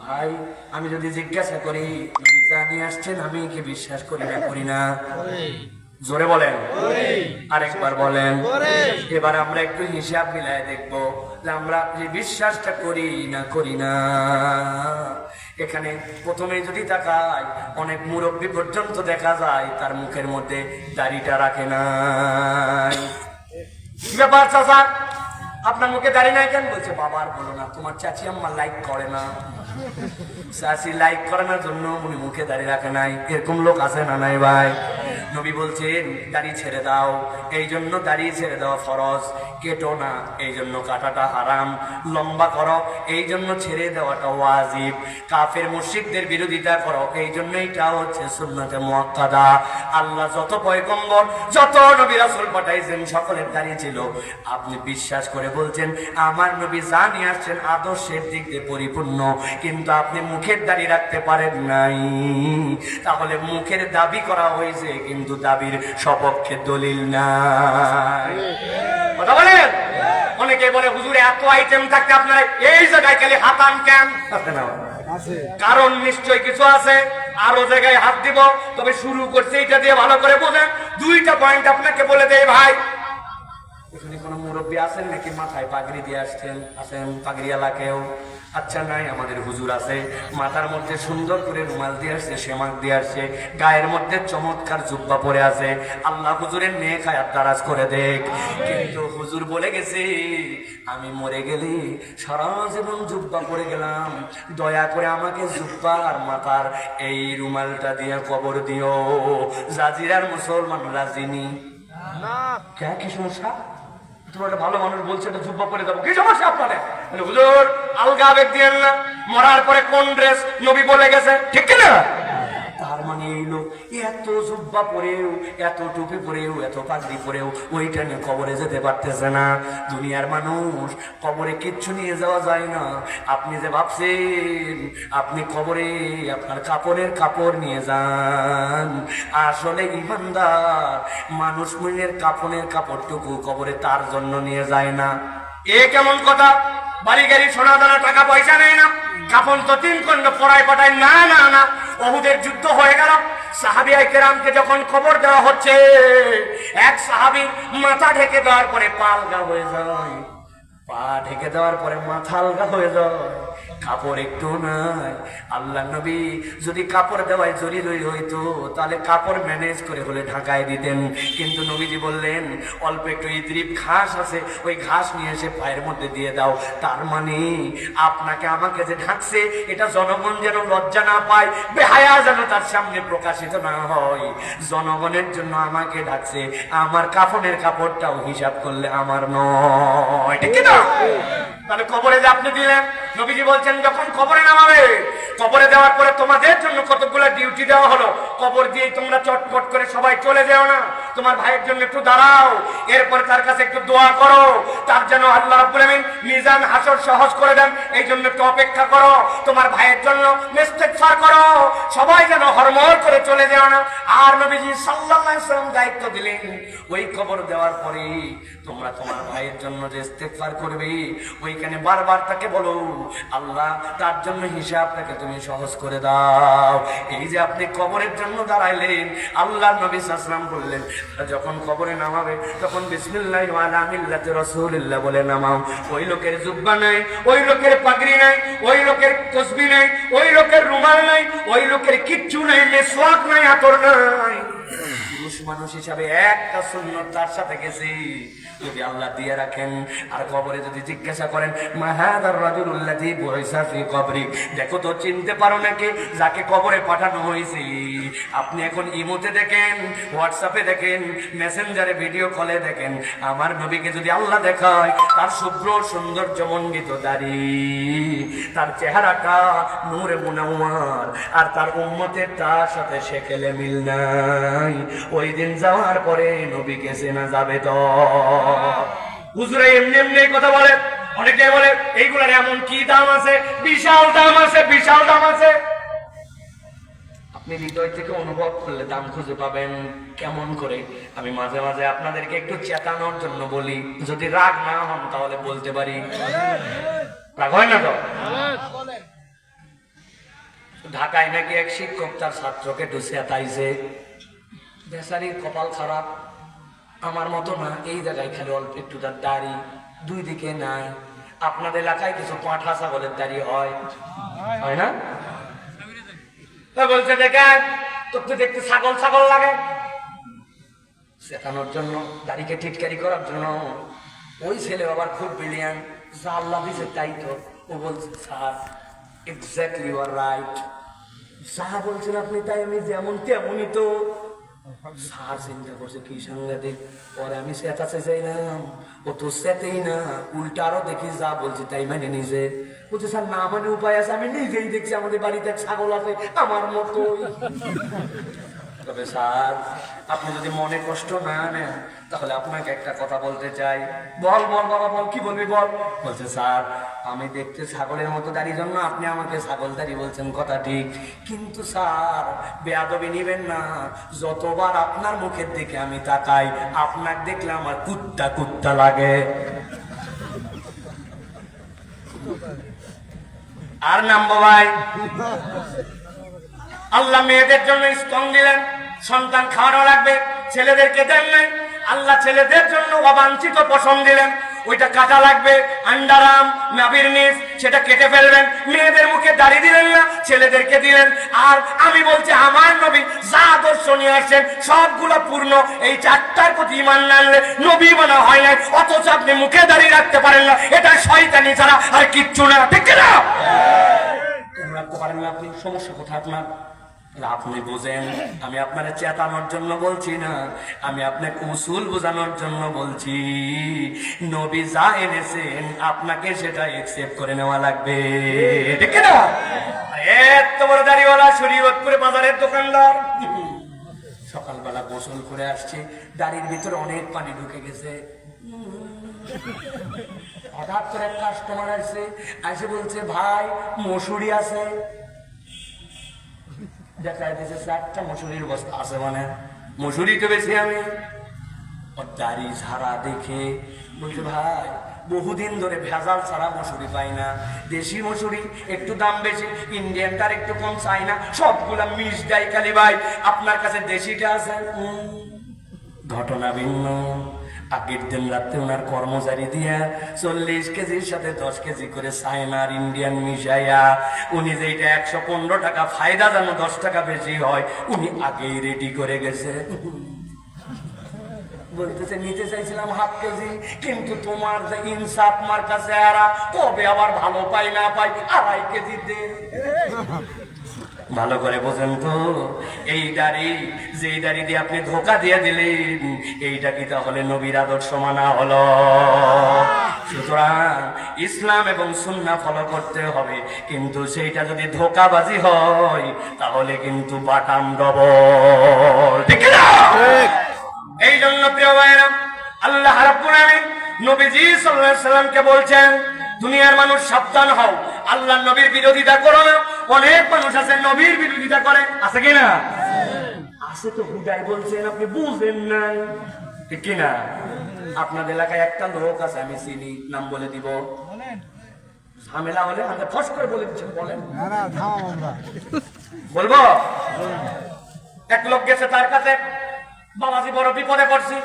ভাই, আমি যদি জিজ্ঞাসা করি নবী যা নিয়ে আসছেন আমি কি বিশ্বাস করি না করি না? জোরে বলেন, আরেকবার বলেন। এবার আমরা একটু হিসাব মিলায় দেখবো যে আমরা বিশ্বাসটা করি না করি না। এখানে প্রথমে যদি তাকাই, অনেক মুরব্বী পর্যন্ত দেখা যায় তার মুখের মধ্যে দাড়িটা রাখে নাই। কি ব্যাপার চাচা, আপনার মুখে দাড়ি নাই কেন? বলছে বাবার বলো না, তোমার চাচি আম্মা লাইক করে না, চাচি লাইক করে না জন্য উনি মুখে দাড়ি রাখে নাই। এরকম লোক আছে না নাই ভাই? নবী বলছেন দাড়ি ছেড়ে দাও, এই জন্য দাড়ি ছেড়ে দেওয়া ফরজ। কেটো না, এই জন্য কাটাটা হারাম। লম্বা করো, এই জন্য ছেড়ে দেওয়াটা ওয়াজিব। কাফের মুশরিকদের বিরোধিতা করো, এই জন্য এটা হচ্ছে সুন্নাতে মুআক্কাদা। আল্লাহ যত পয়গম্বর, যত নবী রাসূল পাঠাইছেন সকলের দাড়ি ছিল। আপনি বিশ্বাস করে বলছেন আমার নবী যা নিয়ে আসছেন আদর্শের দিক দিয়ে পরিপূর্ণ, কিন্তু আপনি মুখের দাড়ি রাখতে পারেন নাই। তাহলে মুখের দাবি করা হয়েছে, কিন্তু দাবির সপক্ষে দলিল নাই। কথা বলেন। অনেকে বলে হুজুর এত আইটেম থাকতে আপনারা এই জায়গায় খালি হাতান কেন? কারণ নিশ্চয় কিছু আছে, আরো জায়গায় হাত দিব, তবে শুরু করছে এটা দিয়ে ভালো করে বোঝেন। 2টা পয়েন্ট আপনাকে বলে দেই ভাই। এখানে কোন মুরব্বী আছেন নাকি মাথায় পাগড়ি দিয়ে আসছেন? আছেন পাগড়িওয়ালা কেউ? আচ্ছা নাই, আমাদের হুজুর আছে, মাথার মধ্যে সুন্দর করে রুমাল দিয়ে আসছে, সেমাক দিয়ে আসছে, গায়ের মধ্যে চমৎকার জুব্বা পরে আছে। আল্লাহ হুজুরের নেক হায়াত দারাজ করে দেখ। কিন্তু হুজুর বলে গেছে আমি মরে গেলে সারা জীবন জুব্বা পরে গেলাম, দয়া করে আমাকে জুব্বা আর মাথার এই রুমালটা দিয়ে কবর দিও। জাজিরার মুসলমান রাজিনি না। কি সমস্যা? তোমার একটা ভালো মানুষ বলছে এটা জুব্বা পরে যাবো, কি সমস্যা আপনার? হুজুর আলগা আবেগ দিয়েন না, মরার পরে কোন ড্রেস নবী বলে গেছে, ঠিক কিনা? তার মানে এই লোক এত জুব্বা পরেও, এত টুপি পরেও, এত পাগড়ি পরেও ওইটা নিয়ে কবরে যেতে পারতেছে না। দুনিয়ার মানুষ, কবরে কিচ্ছু নিয়ে যাওয়া যায় না। আপনি যে ভাবছেন আপনি কবরে আপনার কাপড়ের কাপড় নিয়ে যান, আসলে ইমানদার মানুষ মনের কাপড়ের কাপড়টুকু কবরে তার জন্য নিয়ে যায় না। এ কেমন কথা? বাড়ি গাড়ি সোনা দানা টাকা পয়সা নেই না, কাপন তো 3 খণ্ড পড়ায় পাঠায় না। না না, উহুদের যুদ্ধ হয়ে গেল, সাহাবিয়ে কেরামকে যখন খবর দেওয়া হচ্ছে, এক সাহাবী মাথা ঢেকে দেওয়ার পরে পালগা হয়ে যায়, পা ঢেকে দেওয়ার পরে মাথা হালকা হয়ে যায়, কাপড় একটু নাই। আল্লাহ নবী যদি কাপড় দেওয়ায় জরুরি হইতো তাহলে কাপড় ম্যানেজ করে হলে ঢাকায় দিতেন, কিন্তু নবীজি বললেন অল্প একটু ইদরিব ঘাস আছে, ওই ঘাস নিয়ে এসে পায়ের মধ্যে দিয়ে দাও। তার মানে আপনাকে আমাকে যে ঢাকছে এটা জনগণ যেন লজ্জা না পায়, বেহায়া যেন তার সামনে প্রকাশিত না হয়, জনগণের জন্য আমাকে ঢাকছে। আমার কাফনের কাপড়টাও হিসাব করলে আমার নয়, ঠিক না? তাহলে কবরে যে আপনি দিলেন, নবীজি বলছেন যখন কবরে নামাবে, কবরে দেওয়ার পরে তোমাদের জন্য কতগুলো ডিউটি দেওয়া হলো, কবর দিয়ে তোমরা চটপট করে সবাই চলে যাও না, তোমার ভাইয়ের জন্য একটু দাঁড়াও, এরপরে তার কাছে একটু দোয়া করো, তার জন্য আল্লাহ রাব্বুল আমিন মিজান হাসর সহজ করে দেন, এই জন্য একটু অপেক্ষা করো, তোমার ভাইয়ের জন্য ইস্তেগফার করো, সবাই যেন হরমর করে চলে যাও না। আর নবীজি সাল্লাল্লাহু আলাইহি ওয়াসাল্লাম দায়িত্ব দিলেন, ওই কবর দেওয়ার পরে তোমরা তোমার ভাইয়ের জন্য যে ইস্তেগফার করবে ওইখানে বারবার তাকে বলো, আল্লাহ তার জন্য হিসাবটাকে তুমি সহজ করে দাও। এই যে আপনি কবরের জন্য দাঁড়াইলেন, আল্লাহ নবী সাল্লাল্লাহু আলাইহি ওয়াসাল্লাম বললেন যখন কবরে নামাবে তখন বিসমিল্লাহি ওয়া আলা মিল্লাতি রাসূলিল্লাহ বলে নামাও। ওই লোকের জুব্বা নাই, ওই লোকের পাগড়ি নাই, ওই লোকের তসবিহ নাই, ওই লোকের রুমাল নাই, ওই লোকের কিচ্ছু নাই, মেসওয়াক নাই, আতর নাই। পুরুষ মানুষ হিসাবে একটা সুন্নত তার সাথে গেছি, যদি আল্লাহ দিয়ে রাখেন। আর কবরে যদি জিজ্ঞাসা করেন মাহাদার রাজুলুল্লাযী বুইসা ফি কবরি, দেখো তো চিনতে পারো নাকি যাকে কবরে পাঠানো হয়েছে? আপনি এখন ইমোতে দেখেন, হোয়াটসঅ্যাপে দেখেন, মেসেঞ্জারে ভিডিও কলে দেখেন, আমার নবীকে যদি আল্লাহ দেখায় তার শুভ্র সৌন্দর্য মণ্ডিত দাড়ি, তার চেহারাটা নূরে মুনাওয়ার, আর তার উম্মতের তার সাথে সেকেলে মিল নাই, ওই দিন যাওয়ার পরে নবীকে চেনা যাবে তো? হুজুরা এমনি এমনি কথা বলে, অনেকে বলে এইগুলার এমন কি দাম আছে, বিশাল দাম আছে, বিশাল দাম আছে। আপনি হৃদয় থেকে অনুভব করলে দাম খুঁজে পাবেন। কেমন করে? আমি মাঝে মাঝে আপনাদেরকে একটু চেতানোর জন্য বলি, যদি রাগ না হন তাহলে বলতে পারি। রাগ হয় না তো? ঢাকায় নাকি এক শিক্ষক তার ছাত্রকে একটু চেতাইছে, বেচারির কপাল খারাপ, আমার মতো না, এই জায়গায় খালি অল্প একটু তার দাড়ি, দুই দিকে নাই। আপনাদের এলাকায় কিছু পাঁঠা ছাগলের দাড়ি হয়, হয় না? বলছে দেখেন তোর তো দেখতে ছাগল ছাগল লাগে, শেখানোর জন্য, দাড়িকে টিটকারি করার জন্য। ওই ছেলে আবার খুব ব্রিলিয়ান, যা আল্লাহ দিয়েছে তাই তো। ও বলছে sir exactly you are right, যা বলছেন আপনি তাই, আমি যেমন তেমনই তো। স্যার চিন্তা করছে কি সাংঘাতিক, পরে আমি চেতাতে চাইলাম, ও তো চেতেই না, উল্টা আরো দেখি যা বলছি তাই মানে নিজে। বলছে স্যার না মানে উপায় আছে, আমি নিজেই দেখছি আমাদের বাড়িতে ছাগল আছে আমার মতো। তবে স্যার আপনি যদি মনে কষ্ট না নেন তাহলে আপনাকে একটা কথা বলতে চাই। বল বল বাবা বল, কি বলবি বল। বলছে স্যার আমি দেখতে ছাগলের মতো দাড়ি জন্য আপনি আমাকে ছাগল দাড়ি বলছেন, কথা ঠিক, কিন্তু স্যার বেয়াদবি নিবেন না, যতবার আপনার মুখের দিকে আমি তাকাই আপনাকে দেখলে আমার কুত্তা কুত্তা লাগে। আর নামবো ভাই, আল্লাহ মেয়েদের জন্য স্তন দিলেন, সন্তান খাওয়ানো লাগবে, ছেলেদেরকে দেন নাই। আল্লাহ ছেলেদের জন্য অবাঞ্ছিত পছন্দ দিলেন, ওইটা কাটা লাগবে, আন্ডারাম নাভির নিচ সেটা কেটে ফেলবেন। মেয়েদের মুখে দাড়ি দিলেন না, ছেলেদেরকে দিলেন। আর আমি বলছি আমার নবী যা আদর্শ নিয়ে আসছেন সবগুলো পূর্ণ, এই চারটার প্রতি ঈমান না আনলে নবী বানা হয় না। অথচ আপনি মুখে দাঁড়িয়ে রাখতে পারেন না, এটা শয়তানি ছাড়া আর কিচ্ছু না, ঠিক না? রাখতে পারেন না আপনি, সমস্যা কোথায় আপনার? আপনি বোঝেন, আমি আপনারা চেতানোর জন্য বলছি না, আমি আপনাকে উসুল বোঝানোর জন্য বলছি। নবী যা এনেছেন আপনাকে সেটা একসেপ্ট করে নেওয়া লাগবে, ঠিক না? এত বড় দাড়িওয়ালা শরীয়তপুরে বাজারের দোকানদার সকালবেলা গোসল করে আসছে, দাড়ির ভিতরে অনেক পানি ঢুকে গেছে। হঠাৎ করে এক কাস্টমার আসছে, এসে বলছে ভাই মসুরি আছে? দেখা যাচ্ছে 4টা মসুরির বস্তা আছে, মানে মসুরি তো বেশি। আমি ওর দাড়ি ঝাড়া দেখে বলছে ভাই বহুদিন ধরে ভেজাল ছাড়া মসুরি পাই না, দেশি মসুরি একটু দাম বেশি, ইন্ডিয়ানটার একটু কম, চাই না, সবগুলা মিস দেয় খালি। ভাই আপনার কাছে দেশিটা আছে? ঘটনা ভিন্ন। আগের দিন রাত্রে ওনার কর্মচারী দিয়া 40 কেজির সাথে 10 কেজি করে চায়নার ইন্ডিয়ান মিশাইয়া উনি যেটা 115 টাকা ফায়দা যেন 10 টাকা বেশি হয় উনি আগেই রেডি করে গেছে। বলতেছে নিতে চাইছিলাম 1/2 কেজি, কিন্তু তোমার যে ইনসাফ মার কাছে আরা কবে আবার ভালো পাই না পাই 2.5 কেজি দে। ভালো করে বোঝেন তো, এই দাড়ি যে দাড়ি দিয়ে আপনি ধোকা দিয়ে দিলেন এইটা কি তাহলে নবীর আদর্শ মানা হলো? সুতরাং ইসলাম এবং সুন্নাহ ফলো করতে হবে, কিন্তু সেইটা যদি ধোকাবাজি হয় তাহলে কিন্তু বাটাম ডবল, ঠিক না? এই জন্য প্রিয় ভাইরা, আল্লাহ রাব্বুল আলামিন নবীজি সাল্লাল্লাহু আলাইহি সাল্লামকে বলছেন দুনিয়ার মানুষ সাবধান হও, আল্লাহর নবীর বিরোধিতা করো না। অনেক মানুষ আছে নবীর বিরোধিতা করে, আছে কিনা? আছে তো, হুদাই বলছেন, আপনি বুঝেন নাই, ঠিক কিনা? আপনাদের এলাকায় একটা লোক আছে, আমি চিনি, নাম বলে দিব, ঝামেলা হলে আমাকে ফস করে বলে দিচ্ছেন, বলেন। বলবো? এক লোক গেছে তার কাছে, বাবাজি বড় বিপদে পড়ছি,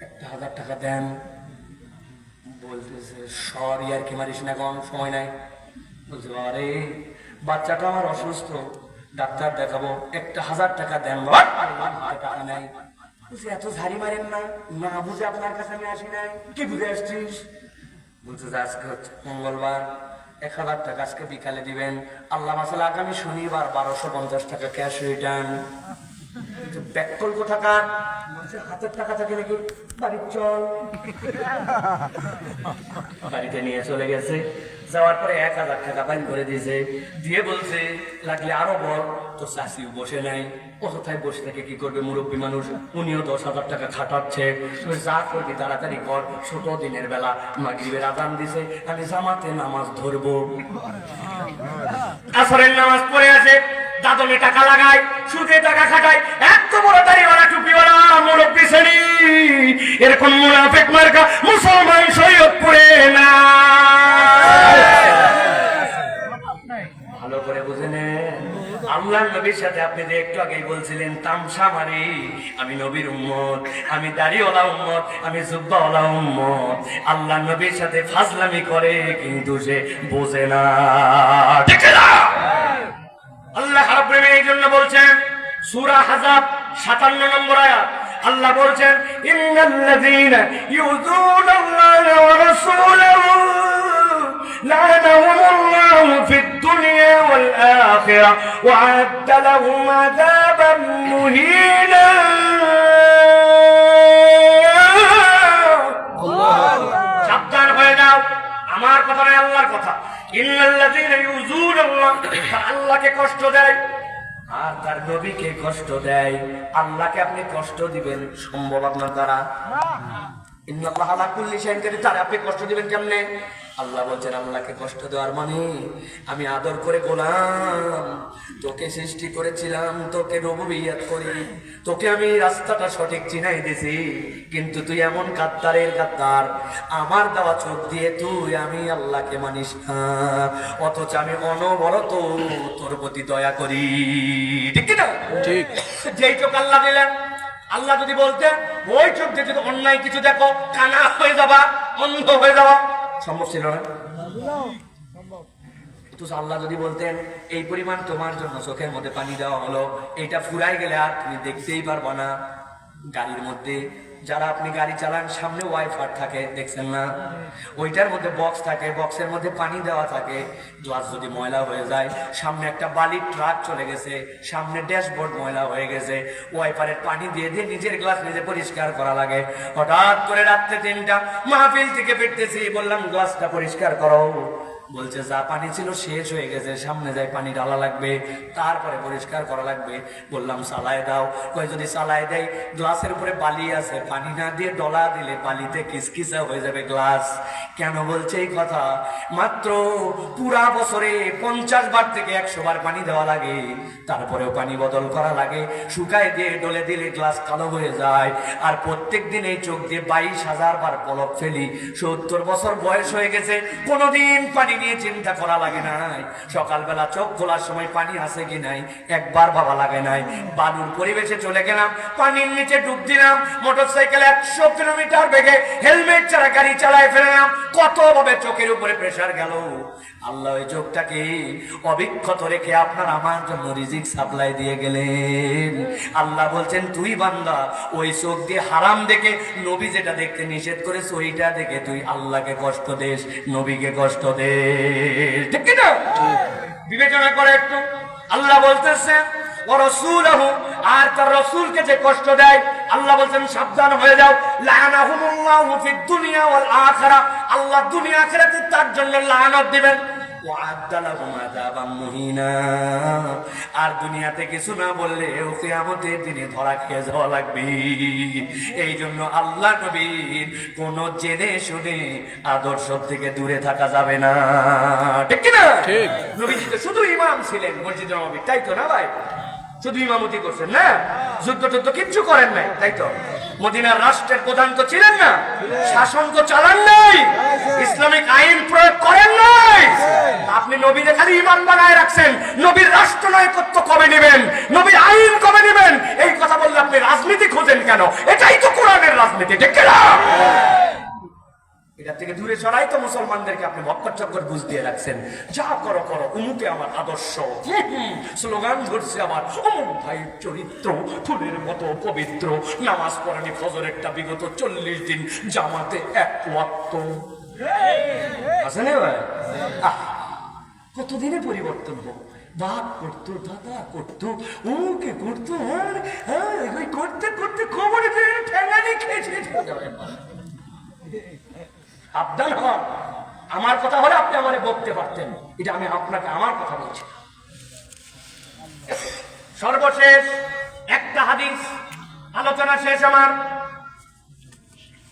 1,000 টাকা দেন। বলতেছে সরি আর কি মারিস না, কোন সময় নাই। বলছে আরে বাচ্চাটা আমার অসুস্থ, ডাক্তার দেখাবো, 1,000 টাকা দেন। টাকা নাই। বলছে এত ঝাড়ি মারেন না, না বুঝে আপনার কাছে আমি আসি নাই, কি বুঝে আসছিস? বলছে যে আজকে হচ্ছে মঙ্গলবার, 1,000 টাকা আজকে বিকালে দিবেন, আল্লাহ মাসালা আগামী শনিবার 1250 টাকা ক্যাশ রিটার্ন। ব্যাকল কোথাকার? বলছে হাতের টাকা থাকে নাকি, বাড়ির চল। বাড়িতে নিয়ে চলে গেছে, যাওয়ার পরে 1,000 টাকা বাইর করে দিয়েছে, দিয়ে বলছে লাগলে আরো বল। তো চাষিও বসে নাই, অযথায় বসে থেকে কি করবে, মুরব্বী মানুষ, উনিও 10,000 টাকা খাটাচ্ছে, তুই যা করবি তাড়াতাড়ি কর, ছোট দিনের বেলা মাগরিবের আযান দিছে, আমি জামাতে নামাজ ধরবো। আসরের নামাজ পড়ে আছে, দাদনে টাকা লাগায়, সুদে টাকা খাটায়, এত বড় দাড়িওয়ালা টুপিওয়ালা মুরব্বী শ্রেণী, এরকম মুনাফিক মার্কা মুসলমান শরীয়তপুরে না। ভালো করে বুঝে নেন, আল্লাহর নবীর সাথে আপনি যে একটু আগেই বলছিলেন তামসা মারি, আমি নবীর উম্মত, আমি দাড়িওয়ালা উম্মত, আমি জুব্বাওয়ালা উম্মত, আল্লাহর নবীর সাথে ফাজলামি করে কিন্তু সে বোঝে না, ঠিক না? আল্লাহ রাব্বুল আলামিন এই জন্য বলছেন সূরা আহজাব 57 নম্বর আয়াত, আল্লাহ বলছেন ইন্নাল্লাযীনা ইউযুনাল্লাহা ওয়া রাসূলাহু লা'নাহুমুল্লাহু ফিদ দুনিয়া ওয়াল আখিরাহ ওয়া আ'আদ্দা লাহুম আযাবান মুহিনা। সাবধান হয়ে যাও, আমার কথা নয়, আল্লাহর কথা। ইন্নাল্লাযীনা ইউযুনাল্লাহ, আল্লাহকে কষ্ট দেয় আর তার নবীকে কষ্ট দেয়। আল্লাহকে আপনি কষ্ট দিবেন সম্ভব আপনার দ্বারা? ইন্নাল্লাহা আলা কুল্লি শাইইন কাদির, তার আপনি কষ্ট দিবেন কেমনে? আল্লাহ বলছেন আল্লাহকে কষ্ট দেওয়ার মানে আমি আদর করে গোলাম, তোকে সৃষ্টি করেছিলাম, তোকে রুবুবিয়ত করি, তোকে আমি রাস্তাটা সঠিক চিনাই দিছি, কিন্তু তুই এমন গাদ্দারের গাদ্দার, আমার দেওয়া চোখ দিয়ে তুই আমি আল্লাহকে মানিস না, অথচ আমি অনবরত তোর প্রতি দয়া করি, ঠিক না? ঠিক। যেই চোখ আল্লাহ দিলেন, আল্লাহ যদি বলতেন ওই চোখ দিয়ে যদি অন্যায় কিছু দেখো কানা হয়ে যাবা, অন্ধ হয়ে যাওয়া, সম্ভব ছিল না? তো আল্লাহ যদি বলতেন এই পরিমাণ তোমার জন্য চোখের মধ্যে পানি দেওয়া হলো, এটা ফুরাই গেলে আর তুমি দেখতেই পারবা না। গাড়ির মধ্যে যারা আপনি গাড়ি চালান, সামনে ওয়াইফার থাকে, দেখছেন না? ওইটার মধ্যে বক্স থাকে, বক্সের মধ্যে পানি দেওয়া থাকে, গ্লাস যদি ময়লা হয়ে যায়, সামনে একটা বালির ট্রাক চলে গেছে, সামনে ড্যাশবোর্ড ময়লা হয়ে গেছে, ওয়াইফারের পানি দিয়ে দিয়ে নিজের গ্লাস নিজে পরিষ্কার করা লাগে। হঠাৎ করে রাত্রে 3টা মাহফিল থেকে ফিরতেছি, বললাম গ্লাসটা পরিষ্কার করো, বলছে যা পানি ছিল শেষ হয়ে গেছে, সামনে যাই পানি ঢালা লাগবে, তারপরে পরিষ্কার করা লাগবে। বললাম চালায় দাও, কই যদি চালায় দেয়, গ্লাসের উপরে বালি আছে, পানি না দিয়ে ডলা দিলে বালিতে কিসকিসা হয়ে যাবে গ্লাস, কেন বলছে এই কথা? মাত্র পুরা বছরে 50 বার থেকে 100 বার পানি দেওয়া লাগে, তারপরেও পানি বদল করা লাগে, শুকায় দিয়ে ডলে দিলে গ্লাস কালো হয়ে যায়। আর প্রত্যেক দিন এই চোখ দিয়ে 22,000 বার পলক ফেলি। 70 বছর বয়স হয়ে গেছে, কোনোদিন পানি নিয়ে চিন্তা করা লাগে নাই। সকালবেলা চোখ খোলার সময় পানি আছে কি নাই একবার ভাবা লাগে নাই। বালুর পরিবেশে চলে গেলাম, পানির নিচে ডুব দিলাম, মোটরসাইকেল 100 কিলোমিটার বেগে হেলমেট ছাড়া গাড়ি চালায় ফেললাম, কত ভাবে চোখের উপরে প্রেসার গেল। আল্লাহ ওই চোখটাকে অবিক্ষত রেখে আপনার আমার জন্য রিজিক সাপ্লাই দিয়ে গেলেন। আল্লাহ বলছেন, তুই বান্দা ওই চোখ দিয়ে হারাম দেখে নবী যেটা দেখতে নিষেধ করেছে ওইটা দেখে তুই আল্লাহকে কষ্ট দেস, নবীকে কষ্ট দেস। ঠিক কি না? বিবেচনা করে একটু। আল্লাহ বলতেছে ওয়ারাসূলুহু, আর তার রাসূলকে যে কষ্ট দেয় আল্লাহ বলছেন সাবধান হয়ে যাও। লানাহুমুল্লাহু ফিদ দুনিয়া ওয়াল আখিরা, আল্লাহ দুনিয়া আখিরাতে তার জন্য লানত দিবেন। ওয়া'আদ্দা লাহুম আযাবাম মুহিনা, আর দুনিয়াতে কিছু না বললে কিয়ামতের দিনে ধরা খেয়ে যাওয়া লাগবে। এই জন্য আল্লাহ নবীর কোন জেনে শুনে আদর্শ থেকে দূরে থাকা যাবে না। ঠিক কি না? ঠিক। নবীজি তো শুধু ইমাম ছিলেন মসজিদে নববী, তাই তো না ভাই? শুধু ইমামতি করছেন না, যুদ্ধ টুদ্ধ কিচ্ছু করেন নাই, তাই তো? মদিনার রাষ্ট্রের প্রধান তো ছিলেন না, শাসন তো চালান নাই, ইসলামিক আইন প্রয়োগ করেন নাই। আপনি নবীরে খালি ইমাম বানায় রাখছেন, নবীর রাষ্ট্রনায়কত্ব কবে নেবেন, নবীর আইন কবে নেবেন, এই কথা বললে আপনি রাজনীতি খোঁজেন কেন? এটাই তো কোরআনের রাজনীতি, ঠিক কিনা? এটা থেকে দূরে সরাই তো মুসলমানদেরকে আপনি ভক্কর চক্কর বুঝ দিয়ে রাখছেন। যা করো করো, উমুকে আমার আদর্শ, স্লোগান ধরছে আমার অমুক ভাই চরিত্র ফুলের মতো পবিত্র, নামাজ পড়ানি ফজর একটা বিগত 40 দিন জামাতে 1 ওয়াক্ত আছে না ভাই? কতদিনে পরিবর্তন হোক। বাপ করতো, দাদা করতো, উমুকে করতো, করতে করতে খবরে ঠেঙানি খেয়েছে। সাবধান হন। আমার কথা হলে আপনি আমারে বলতে পারতেন, এটা আমি আপনাকে আমার কথা বলছি। সর্বশেষ একটা হাদিস আলোচনা শেষ আমার।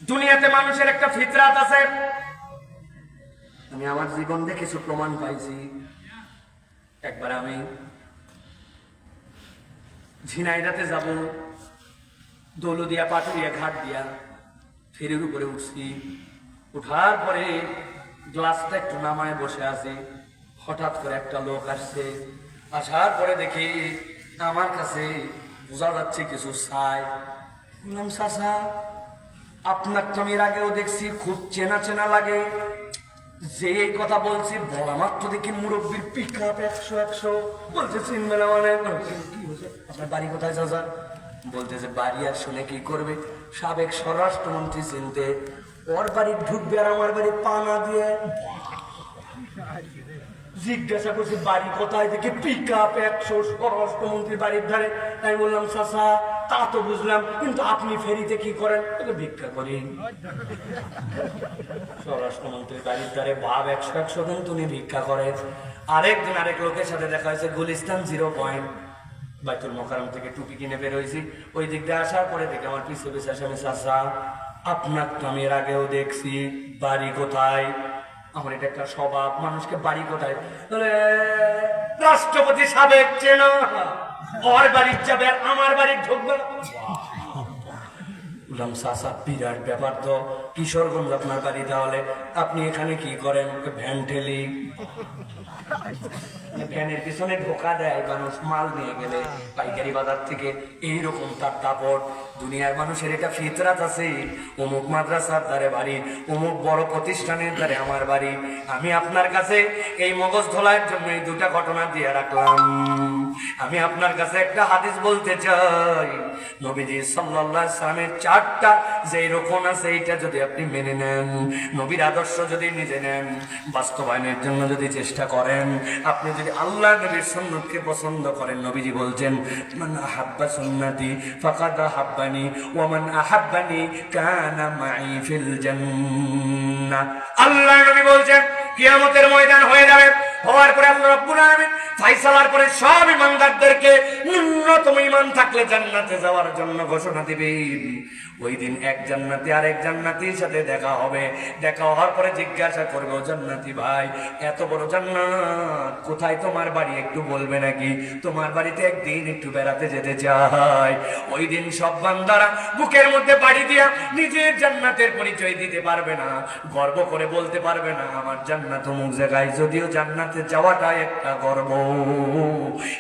দুনিয়াতে মানুষের একটা ফিতরাত আছে, আমি আমার জীবন দিয়ে কিছু প্রমাণ পাইছি। একবার আমি ঝিনাইদাতে যাব, দৌলদিয়া পাটুরিয়া ঘাট দিয়া ফেরির উপরে উঠছি। উঠার পরে গ্লাসটা একটু নামায় বসে আছি, হঠাৎ করে একটা লোক আসছে। আসার পরে দেখি আমার কাছে বোঝা যাচ্ছে কিছু চাই। বললাম, চাচা আপনার তো আমি এর আগেও দেখছি, খুব চেনা চেনা লাগে। যে এই কথা বলছি বলা মাত্র দেখি মুরব্বীর পিক আপ 100 বলছে চিনবে না মানে। কি হয়েছে, আপনার বাড়ি কোথায় চাচা? বলতেছে বাড়ি আর শুনে কি করবে, সাবেক স্বরাষ্ট্রমন্ত্রী চিনতে, ওর বাড়ি ঢুকবে আর আমার বাড়ি পানা দিয়ে। জিজ্ঞাসা করছি বাড়ি কোথায়, দেখে পিক আপ 100 স্বরাষ্ট্রমন্ত্রীর বাড়ির ধারে। আমি বললাম, চাচা তা তো বুঝলাম, কিন্তু আপনি ফেরিতে কি করেন? ভিক্ষা করি। স্বরাষ্ট্রমন্ত্রীর বাড়ির ধারে ভাব 100 কিন্তু উনি ভিক্ষা করে। আরেকদিন আরেক লোকের সাথে দেখা হয়েছে গুলিস্তান 0 পয়েন্ট, বাইতুল মোকাররম থেকে টুপি কিনে বের হয়েছি। ওই দিক দিয়ে আসার পরে দেখে আমার পিছিয়ে পিছিয়ে আসে। আমি, চাচা আপনার তো আমি এর আগেও দেখছি, বাড়ি কোথায়? আমার এটা একটা স্বভাব, মানুষকে বাড়ি কোথায় বলে, রাষ্ট্রপতি সাবেক চেনা, ওর বাড়ির যাবে আর আমার বাড়ির ঢুকবে না। বললাম, চাচা বিরাট ব্যাপার তো, কিশোরগঞ্জ আপনার বাড়ি, তাহলে আপনি এখানে কি করেন? ভ্যান ঠেলি। ভ্যানের পিছনে ঢোকা দেয় মানুষ মাল নিয়ে গেলে পাইকারি বাজার থেকে, এইরকম তার দাপট। দুনিয়ার মানুষের এটা ফিতরাত আছে, অমুক মাদ্রাসার দ্বারে বাড়ি, অমুক বড় প্রতিষ্ঠানের দ্বারে আমার বাড়ি। আমি আপনার কাছে এই মগজ ধোলার জন্য এই 2টা ঘটনা দিয়ে রাখলাম। আমি আপনার কাছে একটা হাদিস বলতে চাই। নবীজি সাল্লাল্লাহু আলাইহি সাল্লামের 4টা যে রোকন আছে, এইটা যদি আপনি মেনে নেন, নবীর আদর্শ যদি নিজে নেন, বাস্তবায়নের জন্য যদি চেষ্টা করেন, আপনি যদি আল্লাহ নবীর সুন্নতকে পছন্দ করেন, নবীজি বলছেন, মান আহাব্বা সুন্নতি ফাকাদ আহাব্বানি ওয়া মান আহাব্বানি কানা মাই ফিল জান্নাহ। আল্লাহ নবী বলছেন কিয়ামতের ময়দান হয়ে যাবে, হওয়ার পরে আল্লাহ রাব্বুল আলামিন ফায়সালার পরে সব ইমানদারদেরকে ন্যূনতম ঈমান থাকলে জান্নাতে যাওয়ার জন্য ঘোষণা দিবেন। ওই দিন এক জান্নাতি আর এক জান্নাতির সাথে দেখা হবে। দেখা হওয়ার পরে জিজ্ঞাসা করবে, ও জান্নাতি ভাই, এত বড় জান্নাত, কোথায় তোমার বাড়ি একটু বলবে নাকি? তোমার বাড়িতে একদিন একটু বেড়াতে যেতে চাই। ওই দিন সব বান্দারা বুকের মধ্যে বাড়ি দিয়া নিজের জান্নাতের পরিচয় দিতে পারবে না, গর্ব করে বলতে পারবে না আমার জান্নাত অমুক জায়গায়, যদিও জান্নাতে যাওয়াটা একটা গর্ব।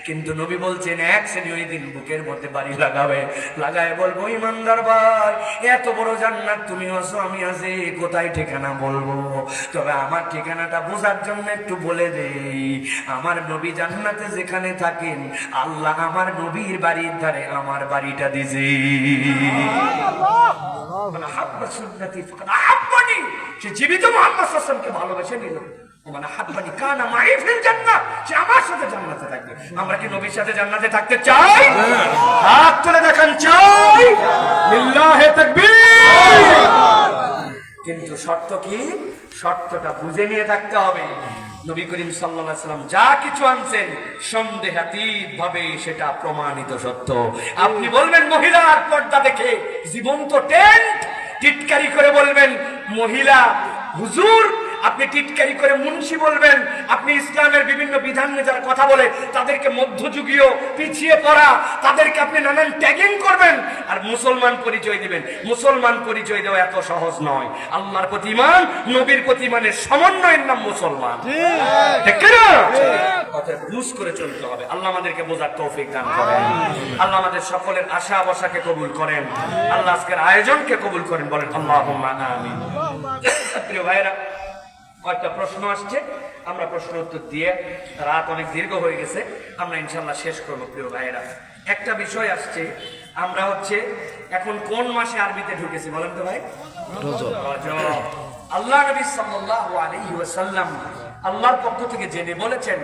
কিন্তু নবী বলছেন এক শ্রেণী ওই দিন বুকের মধ্যে বাড়ি লাগাবে, লাগায় বলবো, ইমানদার ভাই, এত বড় জান্নাত তুমি আছো আমি আছি, কোথায় ঠিকানা বলবো? তবে আমার ঠিকানাটা বোঝার জন্য একটু বলে দেই, আমার নবী জান্নাতে যেখানে থাকেন, আল্লাহ আমার নবীর বাড়ির ধারে আমার বাড়িটা দিছে। সে জীবিত মুহাম্মদ সাল্লাল্লাহু আলাইহি ওয়াসাল্লামকে ভালোবেসে নিল। মানে হাব্বানি কানা মাই ফিল জান্নাহ, সে আমার সাথে জান্নাতে থাকবে। আমরা কি নবীর সাথে জান্নাতে থাকতে চাই? হাত তুলে দেখান চাই। লিল্লাহি তাকবীর। কিন্তু শর্ত কি? শর্তটা বুঝে নিয়ে থাকতে হবে। নবী করিম সাল্লাল্লাহু আলাইহি ওয়াসাল্লাম যা কিছু আনছেন সন্দেহাতীত ভাবে সেটা প্রমাণিত সত্য। আপনি বলবেন মহিলার পর্দা দেখে জীবন্ত টেন্ট, টিটকারি করে বলবেন মহিলা হুজুর, আপনি টিটকারি করে মুন্সি বলবেন, আপনি ইসলামের বিভিন্ন বিধান নিয়ে যারা কথা বলে তাদেরকে মধ্যযুগীয়, পিছিয়ে পড়া, তাদেরকে আপনি নানান ট্যাগিং করবেন, আর মুসলমান পরিচয় দিবেন। মুসলমান পরিচয় দেওয়া এত সহজ নয়। আল্লাহর প্রতি ঈমান, নবীর প্রতি ঈমানের সমন্বয়ের নাম মুসলমান। ঠিক না? অতএব বুঝ করে চলতে হবে। আল্লাহ আমাদেরকে বোঝার তৌফিক দান করেন। আল্লাহ আমাদের সকলের আশা আশাকে কবুল করেন। আল্লাহ আজকের আয়োজনকে কবুল করেন, বলেন আল্লাহুম্মা আমিন। প্রিয় ভাইরা, কয়েকটা প্রশ্ন আসছে, আমরা প্রশ্ন উত্তর দিয়ে, রাত অনেক দীর্ঘ হয়ে গেছে, আমরা ইনশাল্লাহ শেষ করবো। প্রিয় ভাইয়েরা, একটা বিষয় আসছে, আমরা এখন কোন মাসে আরবিতে ঢুকেছি বলেন তো ভাই? রজব। আল্লাহ নবী সাল্লাল্লাহু আলাইহি ওয়াসাল্লাম আল্লাহর পক্ষ থেকে জেনে বলেছেন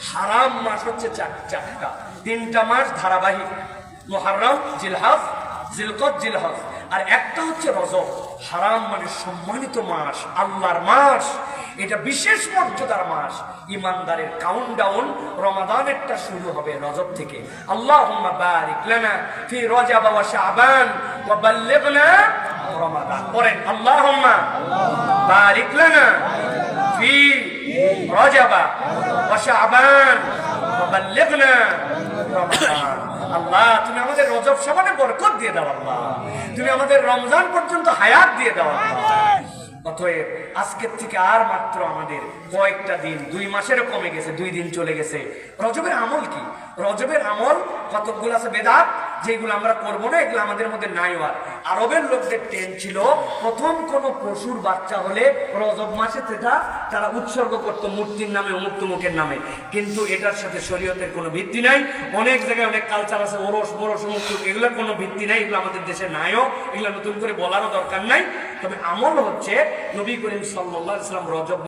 হারাম মাস হচ্ছে চারটা, তিনটা মাস ধারাবাহিক, মুহররম, জিলহজ, জিলকদ, জিলহজ, আর একটা হচ্ছে রজব। হারাম মানে সম্মানিত মাস, আল্লাহর মাস, এটা বিশেষ মর্যাদার মাস। ইমানদারের কাউন্টডাউন রমাদানেরটা শুরু হবে রজব থেকে। আল্লাহুম্মা বারিক লানা ফি রজব ওয়া শাবান ওয়া বাল্লিগনা রমাদান। পড়েন আল্লাহুম্মা বারিক লানা ফি রজব ওয়া শাবান ওয়া বাল্লিগনা রমাদান। আল্লাহ, তুমি আমাদের রজব শাবানে বরকত দিয়ে দাও। আল্লাহ, তুমি আমাদের রমজান পর্যন্ত হায়াত দিয়ে দাও। অতএব আজকের থেকে আর মাত্র আমাদের কয়েকটা দিন, 2 মাসেরও কমে গেছে, 2 দিন চলে গেছে। রজবের আমল কি? রজবের আমল কতগুলো আছে বেদাত, যেগুলো আমরা করবো না, এগুলো আমাদের মধ্যে নাই। আর আরবের লোকদের ট্রেন্ড ছিল, প্রথম কোন পশুর বাচ্চা হলে রজব মাসে সেটা তারা উৎসর্গ করতো মূর্তির নামে, অমুক তমুকের নামে। কিন্তু এটার সাথে শরীয়তের কোনো ভিত্তি নাই। অনেক জায়গায় অনেক কালচার আছে, ওরস বরস অমুক, এগুলোর কোনো ভিত্তি নাই, এগুলো আমাদের দেশে নাইও, এগুলো নতুন করে বলারও দরকার নাই। তবে আমল হচ্ছে নবী করিম সাল্লাল্লাহু আলাইহি ওয়াসাল্লাম রজব